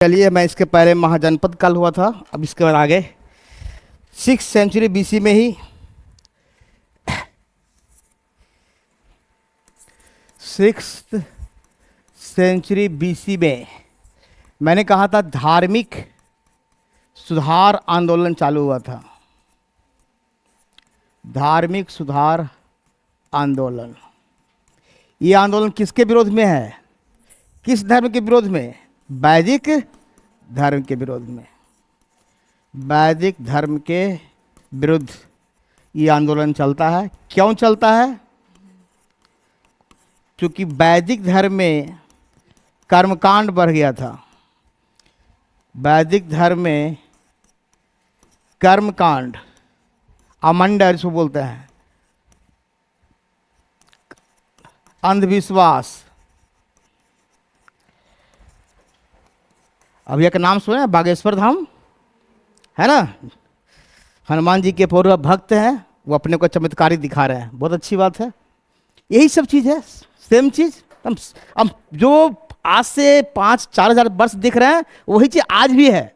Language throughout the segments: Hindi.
चलिए, मैं इसके पहले महाजनपद काल हुआ था, अब इसके बाद आगे 6th सेंचुरी बीसी में ही 6th सेंचुरी बीसी में मैंने कहा था धार्मिक सुधार आंदोलन चालू हुआ था। धार्मिक सुधार आंदोलन, ये आंदोलन किसके विरोध में है? किस धर्म के विरोध में? वैदिक धर्म के विरोध में। वैदिक धर्म के विरुद्ध ये आंदोलन चलता है। क्यों चलता है? क्योंकि वैदिक धर्म में कर्मकांड बढ़ गया था। वैदिक धर्म में कर्मकांड, अमंडर इसको बोलते हैं, अंधविश्वास। अभी एक नाम सुने, बागेश्वर धाम है ना, हनुमान जी के पूर्व भक्त हैं, वो अपने को चमत्कारी दिखा रहे हैं, बहुत अच्छी बात है। यही सब चीज़ है, सेम चीज़। हम जो आज से 5-4 हज़ार वर्ष दिख रहे हैं वही चीज़ आज भी है,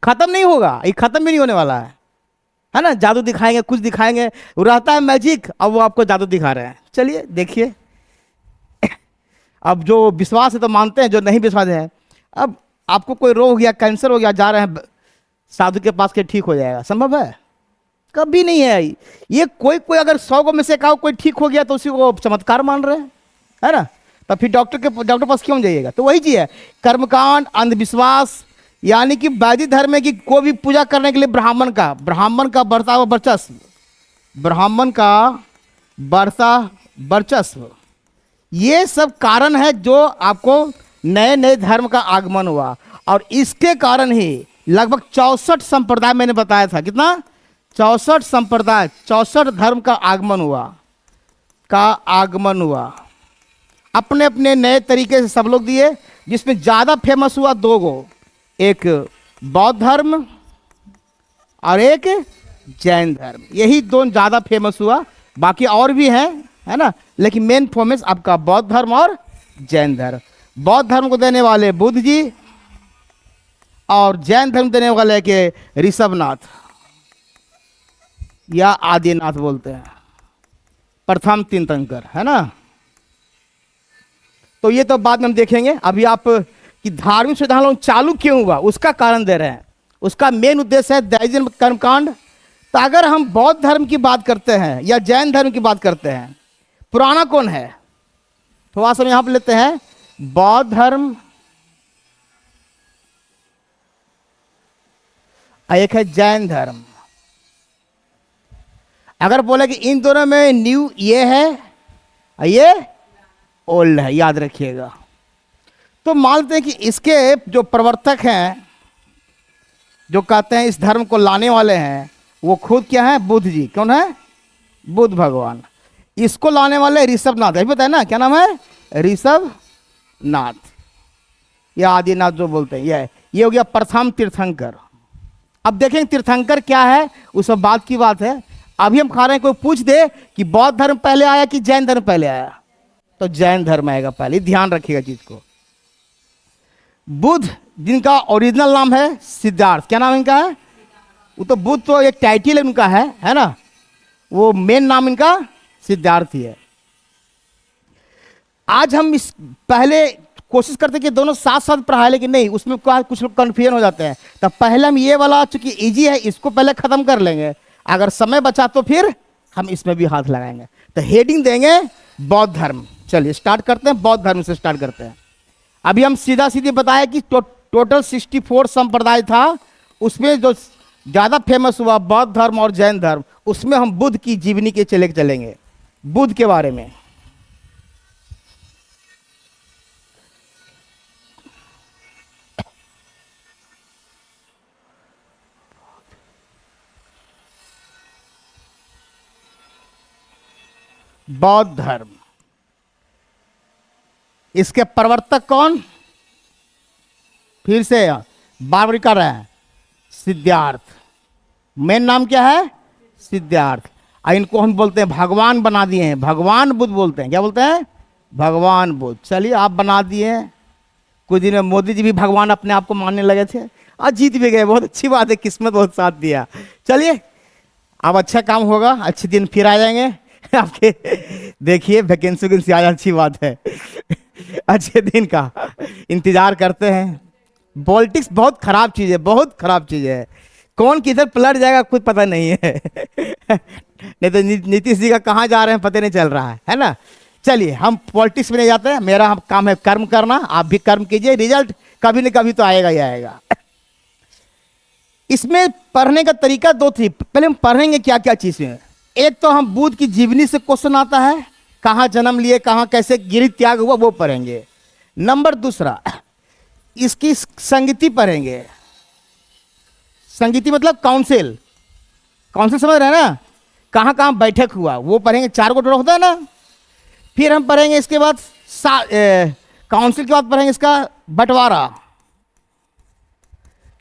ख़त्म नहीं होगा, ये ख़त्म भी नहीं होने वाला है ना। जादू दिखाएंगे, कुछ दिखाएंगे, वो रहता है मैजिक, अब वो आपको जादू दिखा रहे हैं। चलिए देखिए, अब जो विश्वास है तो मानते हैं, जो नहीं विश्वास है, अब आपको कोई रोग हो गया, कैंसर हो गया, जा रहे हैं साधु के पास के ठीक हो जाएगा, संभव है? कभी नहीं है। ये कोई अगर 100 को में से कहा कोई ठीक हो गया तो उसी को चमत्कार मान रहे हैं, है ना। तो फिर डॉक्टर पास क्यों जाइएगा? तो वही चीज़ है, कर्मकांड, अंधविश्वास। यानी कि वैदिक धर्म में कि कोई भी पूजा करने के लिए ब्राह्मण का बढ़ता हुआ वर्चस्व, ब्राह्मण का बढ़ता वर्चस्व, ये सब कारण है जो आपको नए नए धर्म का आगमन हुआ। और इसके कारण ही लगभग 64 संप्रदाय, मैंने बताया था कितना, 64 संप्रदाय, 64 धर्म का आगमन हुआ। अपने अपने नए तरीके से सब लोग दिए, जिसमें ज़्यादा फेमस हुआ 2 गो, एक बौद्ध धर्म और एक जैन धर्म। यही 2 ज़्यादा फेमस हुआ, बाकी और भी हैं, है ना, लेकिन मेन फेमस आपका बौद्ध धर्म और जैन धर्म। बौद्ध धर्म को देने वाले बुद्ध जी और जैन धर्म देने वाले के ऋषभनाथ या आदिनाथ बोलते हैं, प्रथम तीर्थंकर, है ना। तो ये तो बाद में हम देखेंगे। अभी आप कि धार्मिक सुधार चालू क्यों हुआ उसका कारण दे रहे हैं। उसका मेन उद्देश्य है दैजिन कर्मकांड। तो अगर हम बौद्ध धर्म की बात करते हैं या जैन धर्म की बात करते हैं, पुराना कौन है? थोड़ा सा यहां पर लेते हैं, बौद्ध धर्म, एक है जैन धर्म। अगर बोले कि इन दोनों में न्यू ये है, ये ओल्ड है, याद रखिएगा। तो मानते हैं कि इसके जो प्रवर्तक हैं, जो कहते हैं इस धर्म को लाने वाले हैं, वो खुद क्या है? बुद्ध जी। कौन है? बुद्ध भगवान। इसको लाने वाले ऋषभनाथ, है पता है ना, क्या नाम है? ऋषभनाथ या आदिनाथ जो बोलते हैं। ये हो गया प्रथम तीर्थंकर। अब देखें तीर्थंकर क्या है, उस सब बात की बात है। अभी हम खा रहे हैं, कोई पूछ दे कि बौद्ध धर्म पहले आया कि जैन धर्म पहले आया, तो जैन धर्म आएगा पहले, ध्यान रखिएगा चीज को। बुद्ध, जिनका ओरिजिनल नाम है सिद्धार्थ, क्या नाम इनका है? वो तो बुद्ध तो एक टाइटल उनका है ना, वो मेन नाम इनका सिद्धार्थ ही है। आज हम इस पहले कोशिश करते कि दोनों साथ साथ पढ़ाए, लेकिन नहीं, उसमें कुछ लोग कन्फ्यूजन हो जाते हैं। तो पहले हम ये वाला, चूंकि इजी है, इसको पहले खत्म कर लेंगे। अगर समय बचा तो फिर हम इसमें भी हाथ लगाएंगे। तो हेडिंग देंगे बौद्ध धर्म। चलिए स्टार्ट करते हैं, बौद्ध धर्म से स्टार्ट करते हैं। अभी हम सीधा सीधे बताया कि टोटल 64 संप्रदाय था, उसमें जो ज़्यादा फेमस हुआ बौद्ध धर्म और जैन धर्म, उसमें हम बुद्ध की जीवनी के चलेंगे, बुद्ध के बारे में। बौद्ध धर्म, इसके प्रवर्तक कौन? फिर से बार बार कर रहे हैं, सिद्धार्थ। मेन नाम क्या है? सिद्धार्थ। इनको हम बोलते हैं भगवान बना दिए हैं, भगवान बुद्ध बोलते हैं। क्या बोलते हैं? भगवान बुद्ध। चलिए आप बना दिए, कुछ दिन में मोदी जी भी भगवान अपने आप को मानने लगे थे, आज जीत भी गए। बहुत अच्छी बात है, किस्मत बहुत साथ दिया। चलिए अब अच्छा काम होगा, अच्छे दिन फिर आ जाएंगे आपके। देखिए वैकेंसी वैकेंसी आ जाए, अच्छी बात है। अच्छे दिन का इंतजार करते हैं। पॉलिटिक्स बहुत खराब चीज़ है, बहुत खराब चीज़ है। कौन किधर पलट जाएगा कुछ पता नहीं है। नहीं तो नीतीश जी का कहाँ जा रहे हैं पता नहीं चल रहा है ना। चलिए हम पॉलिटिक्स में नहीं जाते हैं, मेरा काम है कर्म करना। आप भी कर्म कीजिए, रिजल्ट कभी न कभी तो आएगा ही आएगा। इसमें पढ़ने का तरीका दो थी। पहले हम पढ़ेंगे क्या क्या चीज़ें। एक तो हम बुद्ध की जीवनी से क्वेश्चन आता है, कहाँ जन्म लिए, कहाँ कैसे गिरि त्याग हुआ, वो पढ़ेंगे। नंबर दूसरा, इसकी संगति पढ़ेंगे। संगति मतलब काउंसिल, काउंसिल समझ रहे हैं ना, कहाँ कहाँ बैठक हुआ वो पढ़ेंगे। 4 गो टोटल होता है ना। फिर हम पढ़ेंगे इसके बाद काउंसिल के बाद पढ़ेंगे इसका बंटवारा,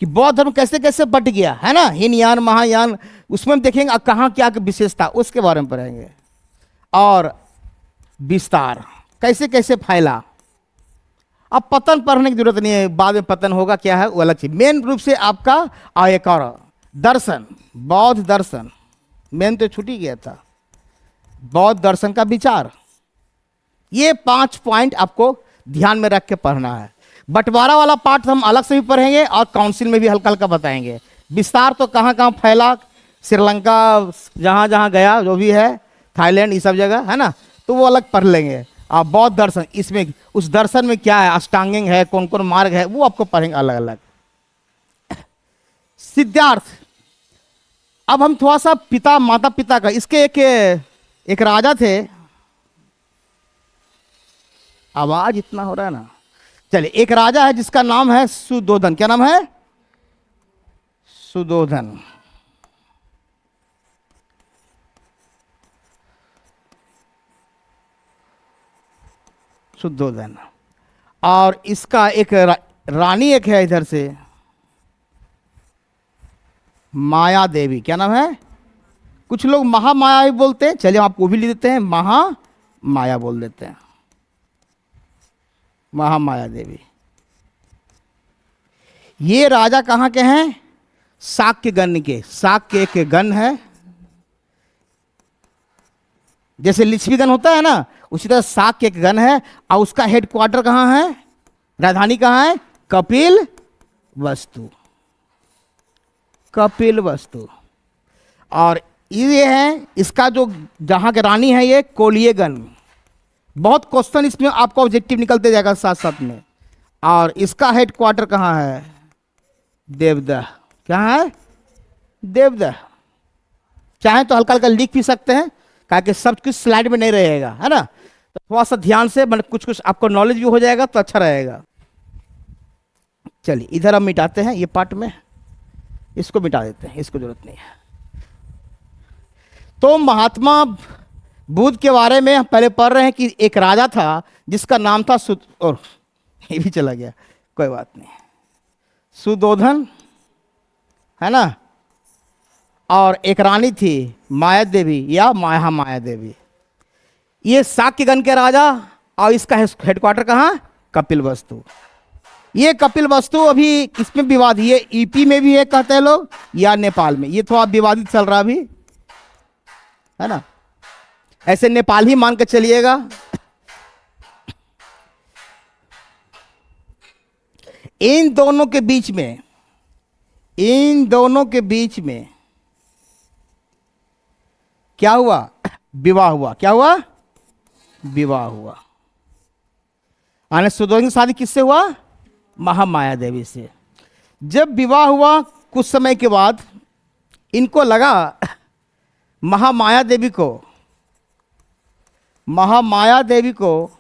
कि बौद्ध धर्म कैसे कैसे बट गया है ना, हीनयान महायान। उसमें हम देखेंगे कहाँ क्या विशेषता, उसके बारे में पढ़ेंगे। और विस्तार कैसे कैसे फैला। अब पतन पढ़ने की जरूरत नहीं है, बाद में पतन होगा क्या है वो अलग चीज। मेन रूप से आपका आयकर दर्शन, बौद्ध दर्शन मेन तो छूट ही गया था। बौद्ध दर्शन का विचार, ये 5 पॉइंट आपको ध्यान में रख के पढ़ना है। बंटवारा वाला पार्ट हम अलग से भी पढ़ेंगे और काउंसिल में भी हल्का हल्का बताएंगे। विस्तार तो कहाँ कहाँ फैला, श्रीलंका जहाँ जहाँ गया जो भी है, थाईलैंड, ये सब जगह है ना, तो वो अलग पढ़ लेंगे। और बौद्ध दर्शन, इसमें उस दर्शन में क्या है, अष्टांगिक है, कौन कौन मार्ग है, वो आपको पढ़ेंगे अलग अलग। सिद्धार्थ, अब हम थोड़ा सा पिता माता पिता का, इसके एक राजा थे। आवाज इतना हो रहा है ना। चलिए, एक राजा है जिसका नाम है सुधोधन। क्या नाम है? सुधोधन। सुधोधन। और इसका एक रानी एक है इधर से, माया देवी। क्या नाम है? कुछ लोग महामाया भी बोलते हैं, चलिए आपको भी लिख देते हैं, महामाया बोल देते हैं, महामाया देवी। ये राजा कहाँ के हैं? शाक्य गण के। शाक्य एक गण है, जैसे लिच्छवीगण होता है ना, उसी तरह शाक्य एक गण है। और उसका हेडक्वार्टर कहाँ है, राजधानी कहाँ है? कपिल वस्तु। कपिल वस्तु। और ये है इसका जो जहाँ के रानी है, ये कोलियगन। बहुत क्वेश्चन इसमें आपको ऑब्जेक्टिव निकलते जाएगा साथ साथ में। और इसका हेडक्वार्टर कहाँ है? देवदह। क्या है? देवदह। चाहे तो हल्का हल्का लिख भी सकते हैं, ताकि सब कुछ स्लाइड में नहीं रहेगा, है ना। तो थोड़ा सा ध्यान से, मतलब कुछ कुछ आपको नॉलेज भी हो जाएगा तो अच्छा रहेगा। चलिए इधर हम मिटाते हैं, ये पार्ट में इसको मिटा देते हैं, इसको जरूरत नहीं है। तो महात्मा बुद्ध के बारे में हम पहले पढ़ रहे हैं कि एक राजा था जिसका नाम था और ये भी चला गया, कोई बात नहीं, सुधोधन, है ना। और एक रानी थी माया देवी या माया देवी। ये शाक्यगण के राजा, और इसका हेडक्वार्टर कहाँ? कपिल वस्तु। ये कपिल वस्तु अभी इसमें विवाद, ये ईपी में भी है कहते हैं लोग, या नेपाल में, ये थोड़ा विवादित चल रहा अभी, है ना। ऐसे नेपाल ही मान के चलिएगा। इन दोनों के बीच में, इन दोनों के बीच में क्या हुआ? विवाह हुआ। क्या हुआ? विवाह हुआ। आने सुधोधन की शादी किससे हुआ? महामाया देवी से। जब विवाह हुआ कुछ समय के बाद इनको लगा, महामाया देवी को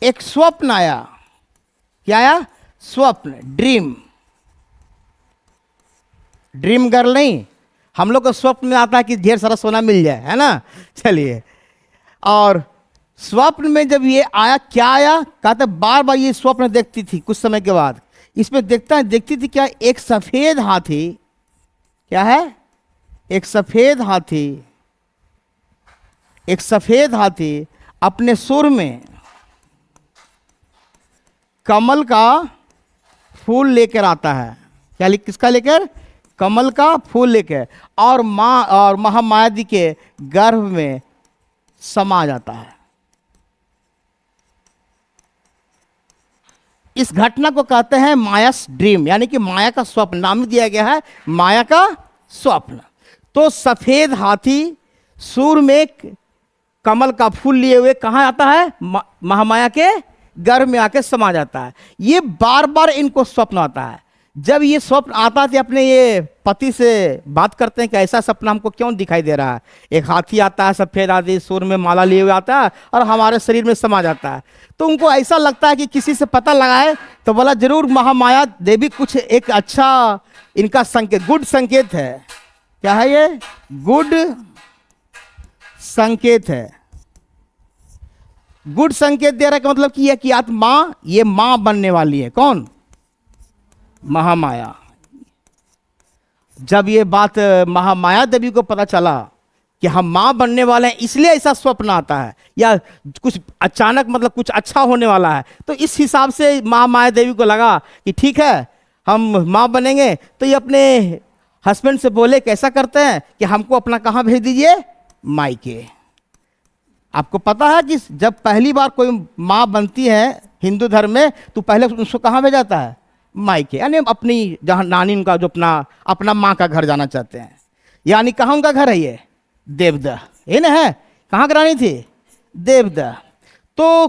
एक स्वप्न आया। क्या आया? स्वप्न, ड्रीम गर्ल नहीं, हम लोग को स्वप्न में आता है कि ढेर सारा सोना मिल जाए, है ना। चलिए, और स्वप्न में जब ये आया, क्या आया? कहते बार बार ये स्वप्न देखती थी। कुछ समय के बाद इसमें देखती थी क्या? एक सफेद हाथी। क्या है? एक सफेद हाथी अपने सुर में कमल का फूल लेकर आता है। क्या किसका लेकर? कमल का फूल लेकर, और माँ और महामाया जी के गर्भ में समा जाता है। इस घटना को कहते हैं मायास ड्रीम, यानी कि माया का स्वप्न नाम दिया गया है, माया का स्वप्न। तो सफेद हाथी सूर में कमल का फूल लिए हुए कहाँ आता है? महामाया के गर्भ में आके समा जाता है। ये बार बार इनको स्वप्न आता है। जब ये स्वप्न आता है अपने ये पति से बात करते हैं कि ऐसा सपना हमको क्यों दिखाई दे रहा है, एक हाथी आता है सफेद हाथी सूर में माला लिए हुए आता है और हमारे शरीर में समा जाता है। तो उनको ऐसा लगता है कि किसी से पता लगाए, तो बोला जरूर महामाया देवी कुछ एक अच्छा इनका संकेत, गुड संकेत है। क्या है ये? गुड संकेत है। गुड संकेत दे रहा है, मतलब कि यह कि आप मां, ये मां बनने वाली है। कौन? महामाया। जब ये बात महामाया देवी को पता चला कि हम मां बनने वाले हैं, इसलिए ऐसा स्वप्न आता है, या कुछ अचानक मतलब कुछ अच्छा होने वाला है, तो इस हिसाब से महामाया देवी को लगा कि ठीक है हम मां बनेंगे। तो ये अपने हस्बैंड से बोले कैसा करते हैं कि हमको अपना कहाँ भेज दीजिए? मायके। आपको पता है कि जब पहली बार कोई माँ बनती है हिंदू धर्म में, तो पहले उसको कहाँ भेजा जाता है? मायके, यानी अपनी जहाँ नानी उनका जो अपना माँ का घर जाना चाहते हैं। यानी कहाँ उनका घर है? ये देवदह, ये ना है। कहाँ की रानी थी? देवदह। तो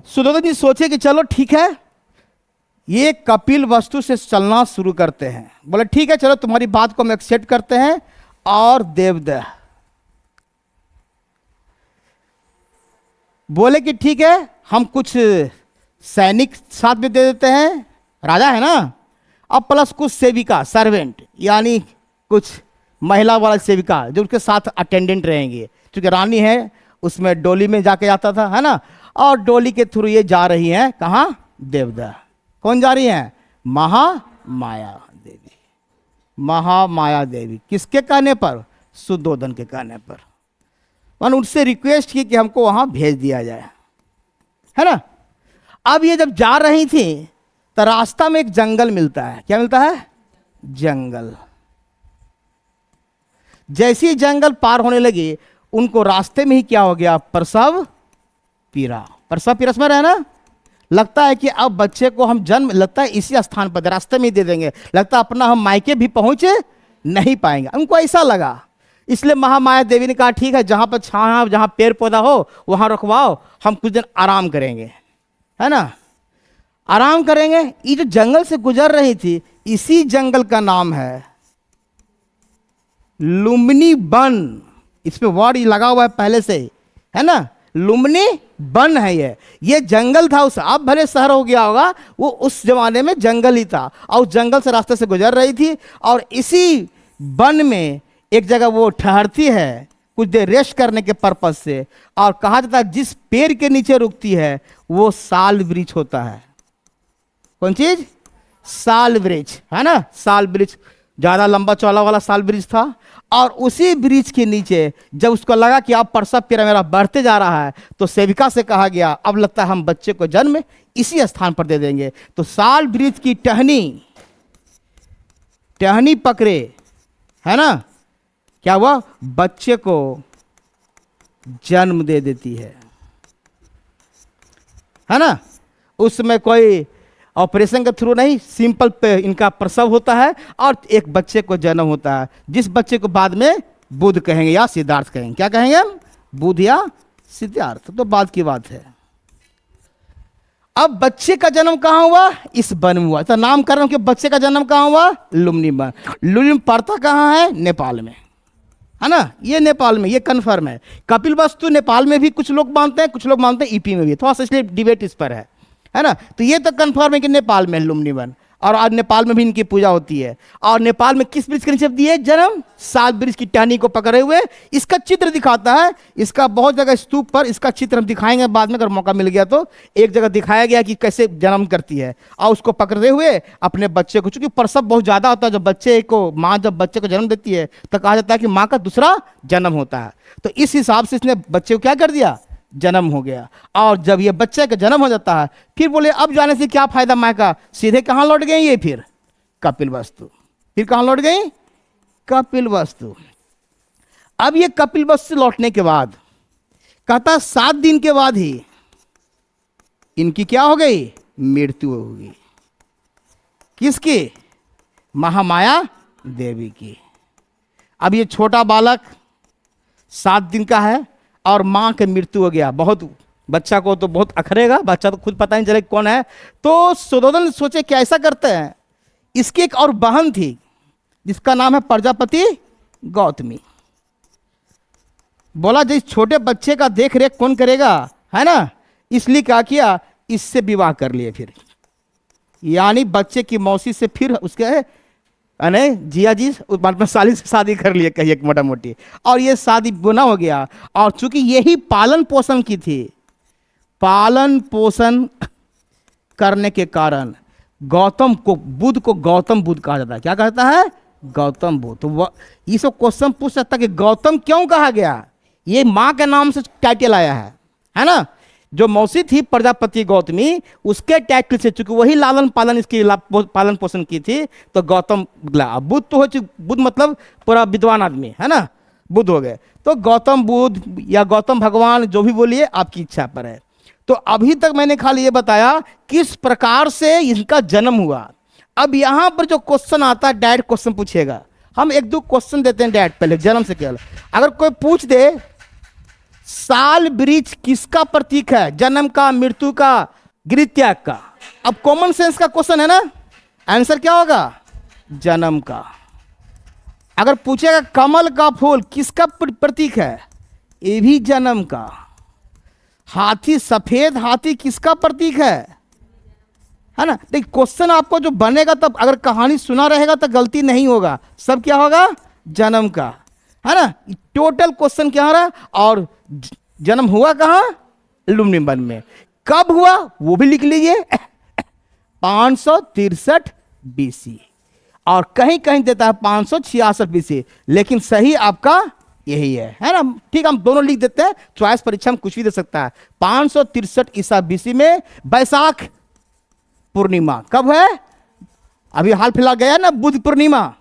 सुदोधन जी सोचे कि चलो ठीक है, ये कपिल वस्तु से चलना शुरू करते हैं। बोले ठीक है चलो तुम्हारी बात को हम एक्सेप्ट करते हैं। और देवदह बोले कि ठीक है हम कुछ सैनिक साथ में दे देते हैं, राजा है ना, अब प्लस कुछ सेविका सर्वेंट, यानी कुछ महिला वाला सेविका जो उसके साथ अटेंडेंट रहेंगे, क्योंकि रानी है उसमें डोली में जाके जाता था, है ना। और डोली के थ्रू ये जा रही हैं कहाँ? देवदह। कौन जा रही हैं? महामाया देवी। महामाया देवी किसके कहने पर? सुदोधन के कहने पर। मैंने उनसे रिक्वेस्ट की कि हमको वहां भेज दिया जाए, है ना। अब ये जब जा रही थी तो रास्ता में एक जंगल मिलता है। क्या मिलता है? जंगल। जैसे ही जंगल पार होने लगी, उनको रास्ते में ही क्या हो गया? प्रसव पीड़ा। प्रसव पीड़ा समझ रहे हैं ना। लगता है कि अब बच्चे को हम जन्म लगता है इसी स्थान पर रास्ते में ही दे देंगे, लगता है अपना हम मायके भी पहुंचे नहीं पाएंगे। उनको ऐसा लगा, इसलिए महामाया देवी ने कहा ठीक है जहां पर छाया, जहां पेड़ पौधा हो वहां रखवाओ, हम कुछ दिन आराम करेंगे, है ना। आराम करेंगे। ये जो जंगल से गुजर रही थी, इसी जंगल का नाम है लुम्बिनी वन। इस पे वर्ड लगा हुआ है पहले से, है ना। लुम्बिनी वन है ये जंगल था उस, अब भले शहर हो गया होगा, वो उस जमाने में जंगल ही था। और उस जंगल से रास्ते से गुजर रही थी, और इसी वन में एक जगह वो ठहरती है कुछ देर रेस्ट करने के पर्पज से। और कहा जाता है जिस पेड़ के नीचे रुकती है वो साल वृक्ष होता है। कौन चीज? साल वृक्ष, है ना। साल वृक्ष ज्यादा लंबा चौड़ा वाला साल वृक्ष था। और उसी वृक्ष के नीचे जब उसको लगा कि अब प्रसव पीड़ा मेरा बढ़ते जा रहा है, तो सेविका से कहा गया अब लगता है हम बच्चे को जन्म इसी स्थान पर दे देंगे। तो साल वृक्ष की टहनी पकड़े, है ना, क्या हुआ? बच्चे को जन्म दे देती है ना। उसमें कोई ऑपरेशन के थ्रू नहीं, सिंपल पे इनका प्रसव होता है और एक बच्चे को जन्म होता है, जिस बच्चे को बाद में बुध कहेंगे या सिद्धार्थ कहेंगे। क्या कहेंगे हम? बुध या सिद्धार्थ, तो बाद की बात है। अब बच्चे का जन्म कहाँ हुआ? इस वन में हुआ। तो नामकरण के बच्चे का जन्म कहाँ हुआ? लुम्बिनी वन। लुम्बिनी पड़ता कहाँ है? नेपाल में, है ना। ये नेपाल में, ये कन्फर्म है। कपिल वस्तु नेपाल में भी कुछ लोग मानते हैं, कुछ लोग मानते हैं ईपी में भी, थोड़ा सा इसलिए डिबेट इस पर है ना। तो ये तो कन्फर्म है कि नेपाल में लुम्बिनी वन, और आज नेपाल में भी इनकी पूजा होती है। और नेपाल में किस वृक्ष के नीचे दिए जन्म? साल वृक्ष की टहनी को पकड़े हुए। इसका चित्र दिखाता है, इसका बहुत जगह स्तूप पर इसका चित्र हम दिखाएंगे बाद में अगर मौका मिल गया तो। एक जगह दिखाया गया कि कैसे जन्म करती है, और उसको पकड़े हुए अपने बच्चे को, चूंकि प्रसव बहुत ज्यादा होता है, जब बच्चे को माँ जब बच्चे को जन्म देती है तो कहा जाता है कि माँ का दूसरा जन्म होता है। तो इस हिसाब से इसने बच्चे को क्या कर दिया? जन्म हो गया। और जब ये बच्चे का जन्म हो जाता है, फिर बोले अब जाने से क्या फायदा माँ का, सीधे कहाँ लौट गए ये, फिर कपिल वस्तु। फिर कहाँ लौट गई, कपिल वस्तु। अब ये कपिल वस्तु लौटने के बाद कहता 7 दिन के बाद ही इनकी क्या हो गई, मृत्यु हो गई। किसकी, महामाया देवी की। अब ये छोटा बालक 7 दिन का है और माँ की मृत्यु हो गया। बहुत बच्चा को तो बहुत अखरेगा, बच्चा तो खुद पता नहीं चले कौन है। तो सुयोधन सोचे क्या ऐसा करते हैं, इसकी एक और बहन थी जिसका नाम है प्रजापति गौतमी। बोला जिस छोटे बच्चे का देख रेख कौन करेगा, है ना, इसलिए क्या किया, इससे विवाह कर लिए। फिर यानी बच्चे की मौसी से फिर उसके अने जिया जी साली से शादी कर लिए, कहिए मोटा मोटी। और ये शादी बुना हो गया। और चूंकि यही पालन पोषण की थी, पालन पोषण करने के कारण गौतम को, बुद्ध को गौतम बुद्ध कहा जाता है। क्या कहता है, गौतम बुद्ध। तो ये सब क्वेश्चन पूछ सकता है कि गौतम क्यों कहा गया, ये माँ के नाम से टाइटल आया है ना। जो मौसी थी प्रजापति गौतमी, उसके टाइटल से, चूंकि वही लालन पालन इसकी पालन पोषण की थी, तो गौतम बुद्ध तो हो चुके, बुद्ध मतलब पूरा विद्वान आदमी, है ना, बुद्ध हो गए। तो गौतम बुद्ध या गौतम भगवान जो भी बोलिए, आपकी इच्छा पर है। तो अभी तक मैंने खाली ये बताया किस प्रकार से इनका जन्म हुआ। अब यहां पर जो क्वेश्चन आता है, डायरेक्ट क्वेश्चन पूछेगा। हम 1-2 क्वेश्चन देते हैं डायरेक्ट, पहले जन्म से केवल। अगर कोई पूछ दे साल वृक्ष किसका प्रतीक है, जन्म का, मृत्यु का, गृह त्याग का, अब कॉमन सेंस का क्वेश्चन है ना, आंसर क्या होगा, जन्म का। अगर पूछेगा कमल का फूल किसका प्रतीक है, ये भी जन्म का। हाथी, सफेद हाथी किसका प्रतीक है ना। देखिए क्वेश्चन आपको जो बनेगा, तब अगर कहानी सुना रहेगा तो गलती नहीं होगा, सब क्या होगा, जन्म का, है ना। टोटल क्वेश्चन क्या हो रहा है। और जन्म हुआ कहाँ, लुम्बिनी वन में। कब हुआ वो भी लिख लीजिए, 563 बीसी, और कहीं कहीं देता है 566 बीसी, लेकिन सही आपका यही है ना। ठीक, हम दोनों लिख देते हैं, चॉइस परीक्षा में कुछ भी दे सकता है। 563 ईसा बीसी में बैसाख पूर्णिमा कब है, अभी हाल फिलहाल गया ना बुद्ध पूर्णिमा,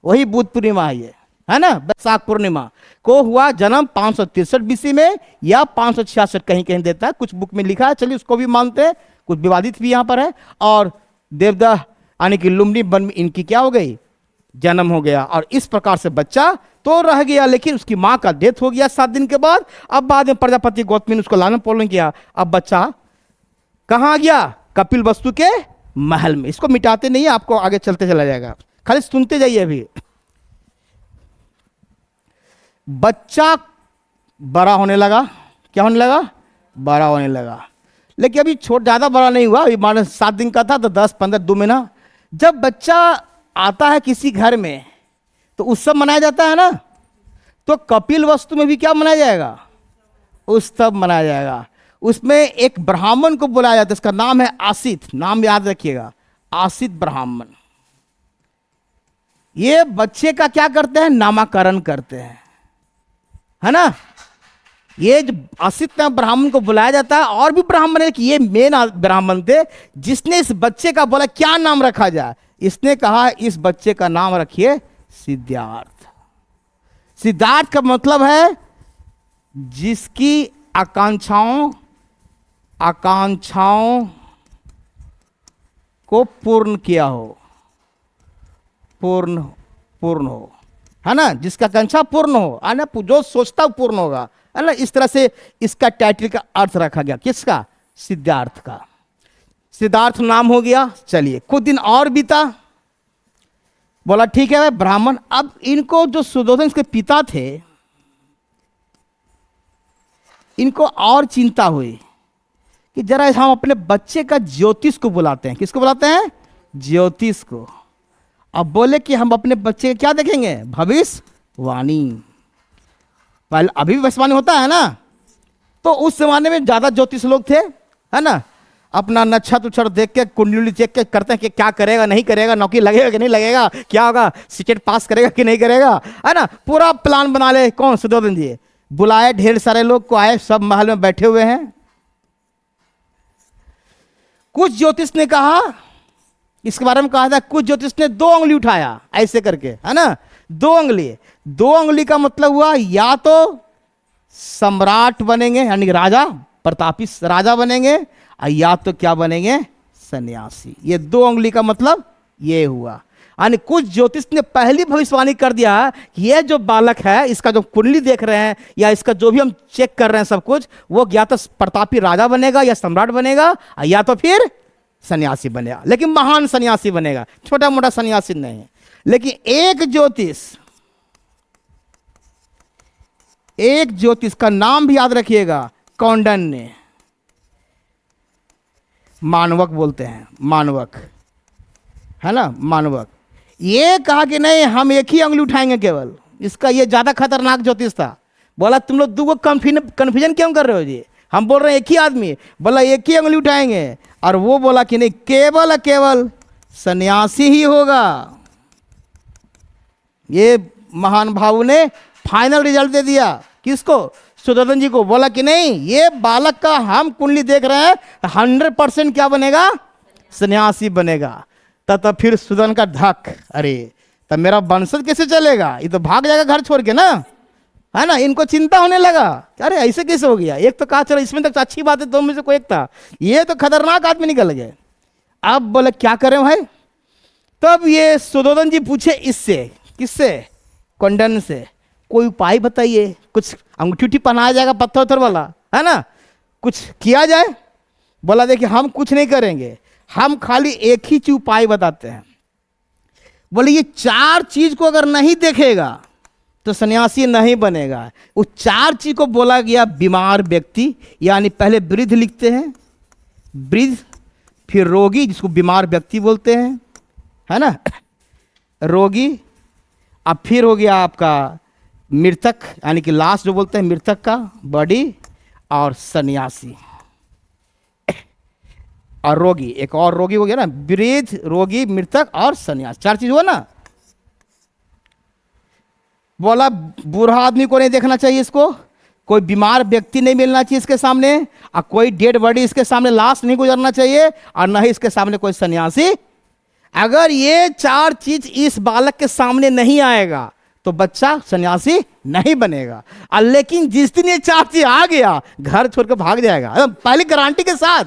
वही बुद्ध पूर्णिमा है ये, है ना। बैसाख पूर्णिमा को हुआ जन्म 563 बीसी में या 566, कहीं कहीं देता है, कुछ बुक में लिखा है, चलिए उसको भी मानते हैं, कुछ विवादित भी यहां पर है। और देवदाह यानी कि लुम्बिनी वन में इनकी क्या हो गई, जन्म हो गया। और इस प्रकार से बच्चा तो रह गया, लेकिन उसकी माँ का डेथ हो गया 7 दिन के बाद। अब बाद में प्रजापति गौतमी ने उसको लालन पालन किया। अब बच्चा कहाँ गया, कपिल वस्तु के महल में। इसको मिटाते नहीं है, आपको आगे चलते चला जाएगा, खाली सुनते जाइए। अभी बच्चा बड़ा होने लगा, क्या होने लगा, बड़ा होने लगा। लेकिन अभी छोट ज़्यादा बड़ा नहीं हुआ, अभी मान 7 दिन का था तो 10-15 2 महीना। जब बच्चा आता है किसी घर में तो उत्सव मनाया जाता है ना, तो कपिल वस्तु में भी क्या मनाया जाएगा, उत्सव मनाया जाएगा। उसमें एक ब्राह्मण को बुलाया जाता है, इसका नाम है आसित, नाम याद रखिएगा, आसित ब्राह्मण। ये बच्चे का क्या करते हैं, नामकरण करते हैं, है ना। ये जो आसित ब्राह्मण को बुलाया जाता है, और भी ब्राह्मण है कि ये मेन ब्राह्मण थे जिसने इस बच्चे का बोला क्या नाम रखा जाए। इसने कहा इस बच्चे का नाम रखिए सिद्धार्थ। सिद्धार्थ का मतलब है जिसकी आकांक्षाओं को पूर्ण किया हो, पूर्ण हो, है ना, जिसका आकांक्षा पूर्ण हो, है ना, जो सोचता हो पूर्ण होगा, है ना। इस तरह से इसका टाइटल का अर्थ रखा गया, किसका, सिद्धार्थ का। सिद्धार्थ नाम हो गया। चलिए कुछ दिन और बीता, बोला ठीक है भाई ब्राह्मण। अब इनको जो सुयोधन इसके पिता थे, इनको और चिंता हुई कि जरा हम अपने बच्चे का ज्योतिष को बुलाते हैं। किसको बुलाते हैं, ज्योतिष को। अब बोले कि हम अपने बच्चे क्या देखेंगे, भविष्यवाणी। पहले अभी भी भविष्यवाणी होता है ना, तो उस जमाने में ज्यादा ज्योतिष लोग थे, है ना। अपना नक्षत्र उच्छत्र देख के, कुंडली चेक के करते हैं कि क्या करेगा नहीं करेगा, नौकरी लगेगा कि नहीं लगेगा, क्या होगा, सीटेट पास करेगा कि नहीं करेगा, है ना। पूरा प्लान बना ले कौन, सुयोधन जी, बुलाए, ढेर सारे लोग को आए, सब महल में बैठे हुए हैं। कुछ ज्योतिष ने कहा, इसके बारे में कहा था, कुछ ज्योतिष ने 2 उंगली उठाया ऐसे करके, है ना, 2 उंगली। 2 उंगली का मतलब हुआ या तो सम्राट बनेंगे यानी राजा, प्रतापी राजा बनेंगे, और या तो क्या बनेंगे, सन्यासी। ये 2 उंगली का मतलब ये हुआ। यानी कुछ ज्योतिष ने पहली भविष्यवाणी कर दिया कि ये जो बालक है, इसका जो कुंडली देख रहे हैं या इसका जो भी हम चेक कर रहे हैं सब कुछ, वो या तो प्रतापी राजा बनेगा या सम्राट बनेगा, या तो फिर सन्यासी बनेगा, लेकिन महान सन्यासी बनेगा, छोटा मोटा सन्यासी नहीं है। लेकिन एक ज्योतिष का नाम भी याद रखिएगा, कौंडन ने, मानवक बोलते हैं, मानवक, है ना, मानवक, ये कहा कि नहीं हम एक ही उंगली उठाएंगे केवल। इसका ये ज्यादा खतरनाक ज्योतिष था। बोला तुम लोग 2 कन्फ्यूजन क्यों कर रहे हो जी, हम बोल रहे हैं एक ही आदमी। बोला एक ही उंगली उठाएंगे, और वो बोला कि नहीं केवल सन्यासी ही होगा। ये महान भाव ने फाइनल रिजल्ट दे दिया। किसको? सुदर्शन जी को। बोला कि नहीं ये बालक का हम कुंडली देख रहे हैं 100% क्या बनेगा, सन्यासी बनेगा। तब फिर सुदर्शन का धक, अरे तब मेरा वंशज कैसे चलेगा, ये तो भाग जाएगा घर छोड़ के ना, है ना। इनको चिंता होने लगा, अरे ऐसे कैसे हो गया। एक तो कहा चलो इसमें तक तो अच्छी बात है, 2 में से कोई एक था, ये तो खतरनाक आदमी निकल गए। अब बोले क्या करें भाई। तब ये सुदर्शन जी पूछे इससे, किससे, कौंडन से, कोई उपाय बताइए, कुछ अंगूठी उठी पहनाया जाएगा पत्थर उत्थर वाला, है ना, कुछ किया जाए। बोला देखिए हम कुछ नहीं करेंगे, हम खाली एक ही चीज उपाय बताते हैं। बोले ये 4 चीज को अगर नहीं देखेगा तो सन्यासी नहीं बनेगा। उस 4 चीज को बोला गया बीमार व्यक्ति, यानी पहले वृद्ध लिखते हैं, वृद्ध, फिर रोगी जिसको बीमार व्यक्ति बोलते हैं, है ना, रोगी, अब फिर हो गया आपका मृतक यानी कि लाश जो बोलते हैं मृतक का बॉडी, और सन्यासी और रोगी। एक और रोगी हो गया ना, वृद्ध, रोगी, मृतक और सन्यासी, 4 चीज हुआ ना। बोला बूढ़ा आदमी को नहीं देखना चाहिए इसको, कोई बीमार व्यक्ति नहीं मिलना चाहिए इसके सामने, और कोई डेड बॉडी इसके सामने, लाश नहीं गुजरना चाहिए, और न ही इसके सामने कोई सन्यासी। अगर ये 4 चीज इस बालक के सामने नहीं आएगा तो बच्चा सन्यासी नहीं बनेगा। और लेकिन जिस दिन ये 4 चीज आ गया घर छोड़कर भाग जाएगा, पहली गारंटी के साथ।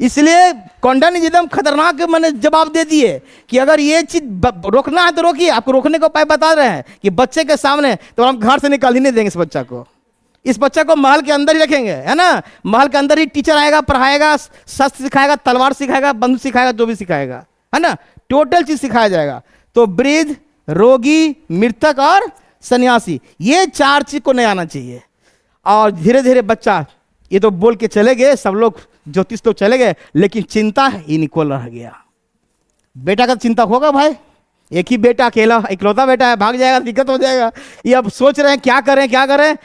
इसलिए कौंडन ने एकदम खतरनाक मैंने जवाब दे दिए कि अगर ये चीज रोकना है तो रोकिए। आपको रोकने का उपाय बता रहे हैं कि बच्चे के सामने तो हम घर से निकाल ही नहीं देंगे इस बच्चा को महल के अंदर ही रखेंगे, है ना। महल के अंदर ही टीचर आएगा, पढ़ाएगा, शस्त्र सिखाएगा, तलवार सिखाएगा, बंदूक सिखाएगा, जो भी सिखाएगा, है ना, टोटल चीज सिखाया जाएगा। तो वृद्ध, रोगी, मृतक और सन्यासी, ये 4 चीज को नहीं आना चाहिए। और धीरे धीरे बच्चा ये तो बोल के चले गए, सब लोग ज्योतिष तो चले गए, लेकिन चिंता इनको रह गया। बेटा का चिंता होगा भाई, एक ही बेटा, अकेला इकलौता बेटा है, भाग जाएगा, दिक्कत हो जाएगा। ये अब सोच रहे हैं क्या करें क्या करें।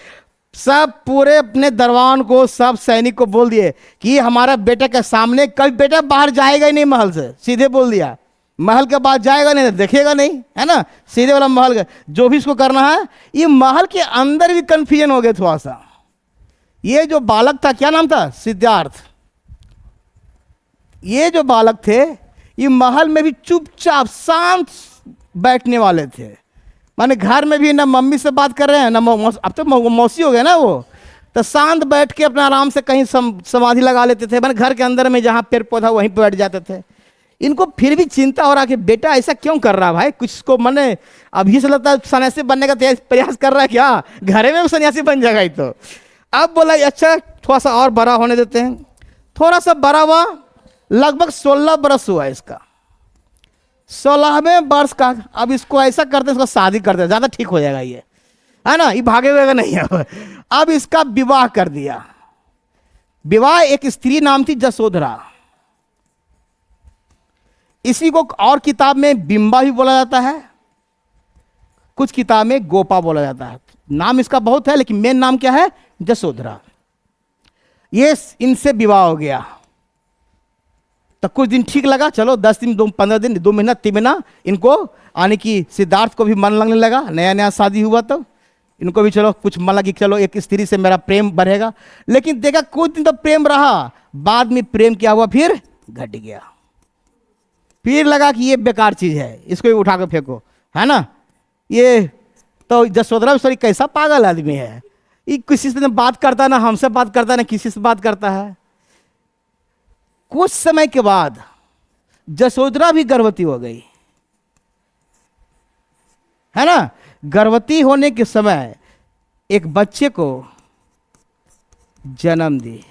सब पूरे अपने दरबान को, सब सैनिक को बोल दिए कि हमारा बेटा के सामने कभी बेटा बाहर जाएगा ही नहीं महल से, सीधे बोल दिया। महल के बाद जाएगा नहीं, देखेगा नहीं, है ना, सीधे वाला महल का जो भी इसको करना है। ये महल के अंदर भी कंफ्यूजन हो गया थोड़ा सा। ये जो बालक था, क्या नाम था, सिद्धार्थ, ये जो बालक थे ये महल में भी चुपचाप शांत बैठने वाले थे। माने घर में भी ना मम्मी से बात कर रहे हैं ना अब तो मौसी हो गए ना, वो तो शांत बैठ के अपना आराम से कहीं समाधि लगा लेते थे। माने घर के अंदर में जहाँ पेड़ पौधा वहीं पर बैठ जाते थे। इनको फिर भी चिंता हो रहा कि बेटा ऐसा क्यों कर रहा है भाई, कुछ को मैंने अभी से लगता है सन्यासी बनने का प्रयास कर रहा है क्या, घरे में भी सन्यासी बन जाएगा ही। तो अब बोला अच्छा थोड़ा सा और बड़ा होने देते हैं। थोड़ा सा बड़ा हुआ, लगभग 16 बरस हुआ इसका। 16वें वर्ष का अब इसको ऐसा करते, इसको शादी करते, ज़्यादा ठीक हो जाएगा ये, है ना, ये भागे हुए नहीं है। अब इसका विवाह कर दिया। विवाह एक स्त्री नाम थी जसोधरा। इसी को और किताब में बिंबा भी बोला जाता है, कुछ किताब में गोपा बोला जाता है। नाम इसका बहुत है, लेकिन मेन नाम क्या है, जसोधरा। ये इनसे विवाह हो गया तो कुछ दिन ठीक लगा, चलो 10 दिन, 15 दिन, 2 महीना, 3 महीना इनको आने की, सिद्धार्थ को भी मन लगने लगा, नया नया शादी हुआ। तो इनको भी चलो कुछ मन लगा कि चलो एक स्त्री से मेरा प्रेम बढ़ेगा, लेकिन देखा कुछ दिन तो प्रेम रहा, बाद में प्रेम क्या हुआ, फिर घट गया। फिर लगा कि ये बेकार चीज है, इसको भी उठा के फेंको, है ना। ये तो जसोदरा सॉरी कैसा पागल आदमी है, ये किसी से बात करता है ना, हमसे बात करता है ना किसी से बात करता है। कुछ समय के बाद जसोदरा भी गर्भवती हो गई, है ना। गर्भवती होने के समय एक बच्चे को जन्म दी।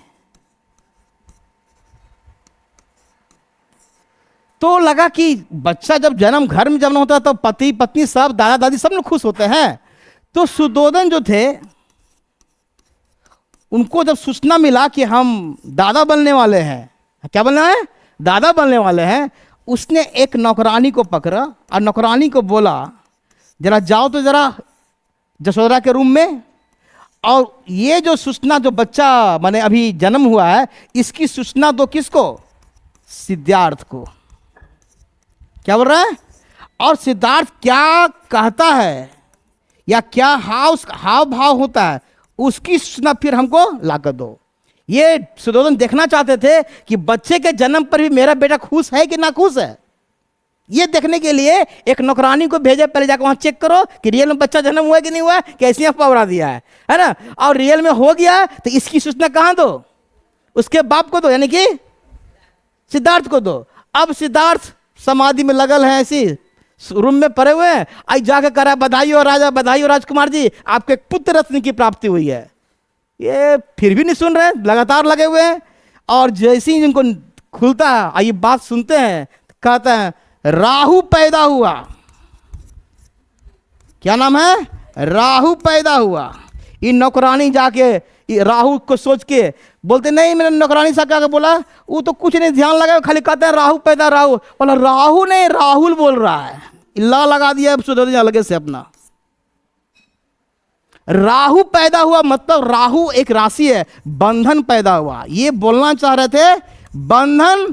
तो लगा कि बच्चा जब जन्म घर में जन्म होता है तो पति पत्नी सब दादा दादी सब लोग खुश होते हैं। तो सुदोधन जो थे उनको जब सूचना मिला कि हम दादा बनने वाले हैं, क्या बनना है, दादा बनने वाले हैं, उसने एक नौकरानी को पकड़ा और नौकरानी को बोला जरा जाओ तो जरा जसोदरा के रूम में, और ये जो सूचना जो बच्चा माने अभी जन्म हुआ है इसकी सूचना दो किसको, सिद्धार्थ को। क्या बोल रहा है, और सिद्धार्थ क्या कहता है या क्या हाव भाव होता है उसकी सूचना फिर हमको लाकर दो। ये सुदोधन देखना चाहते थे कि बच्चे के जन्म पर भी मेरा बेटा खुश है कि ना खुश है। ये देखने के लिए एक नौकरानी को भेजे, पहले जाकर वहां चेक करो कि रियल में बच्चा जन्म हुआ है कि नहीं हुआ है, कैसी अफवाह उड़ा दिया है ना। और रियल में हो गया तो इसकी सूचना कहां दो, उसके बाप को दो, यानी कि सिद्धार्थ को दो। अब सिद्धार्थ समाधि में लगल है, ऐसी रूम में पड़े हुए हैं, आज जाके करा बधाई हो राजा, बधाई हो राजकुमार जी, आपके पुत्र रत्न की प्राप्ति हुई है। ये फिर भी नहीं सुन रहे, लगातार लगे हुए हैं। और जैसे ही इनको खुलता है ये बात सुनते हैं, कहते हैं राहु पैदा हुआ। क्या नाम है, राहु पैदा हुआ। ये नौकरानी जाके राहु को सोच के बोलते नहीं, मेरे नौकरानी साहब क्या बोला, वो तो कुछ नहीं ध्यान लगा, खाली कहते हैं राहु पैदा, राहु बोला, राहु नहीं राहुल बोल रहा है, इल्ला लगा दिया सुधर अलगे से अपना। राहु पैदा हुआ मतलब राहु एक राशि है, बंधन पैदा हुआ। ये बोलना चाह रहे थे बंधन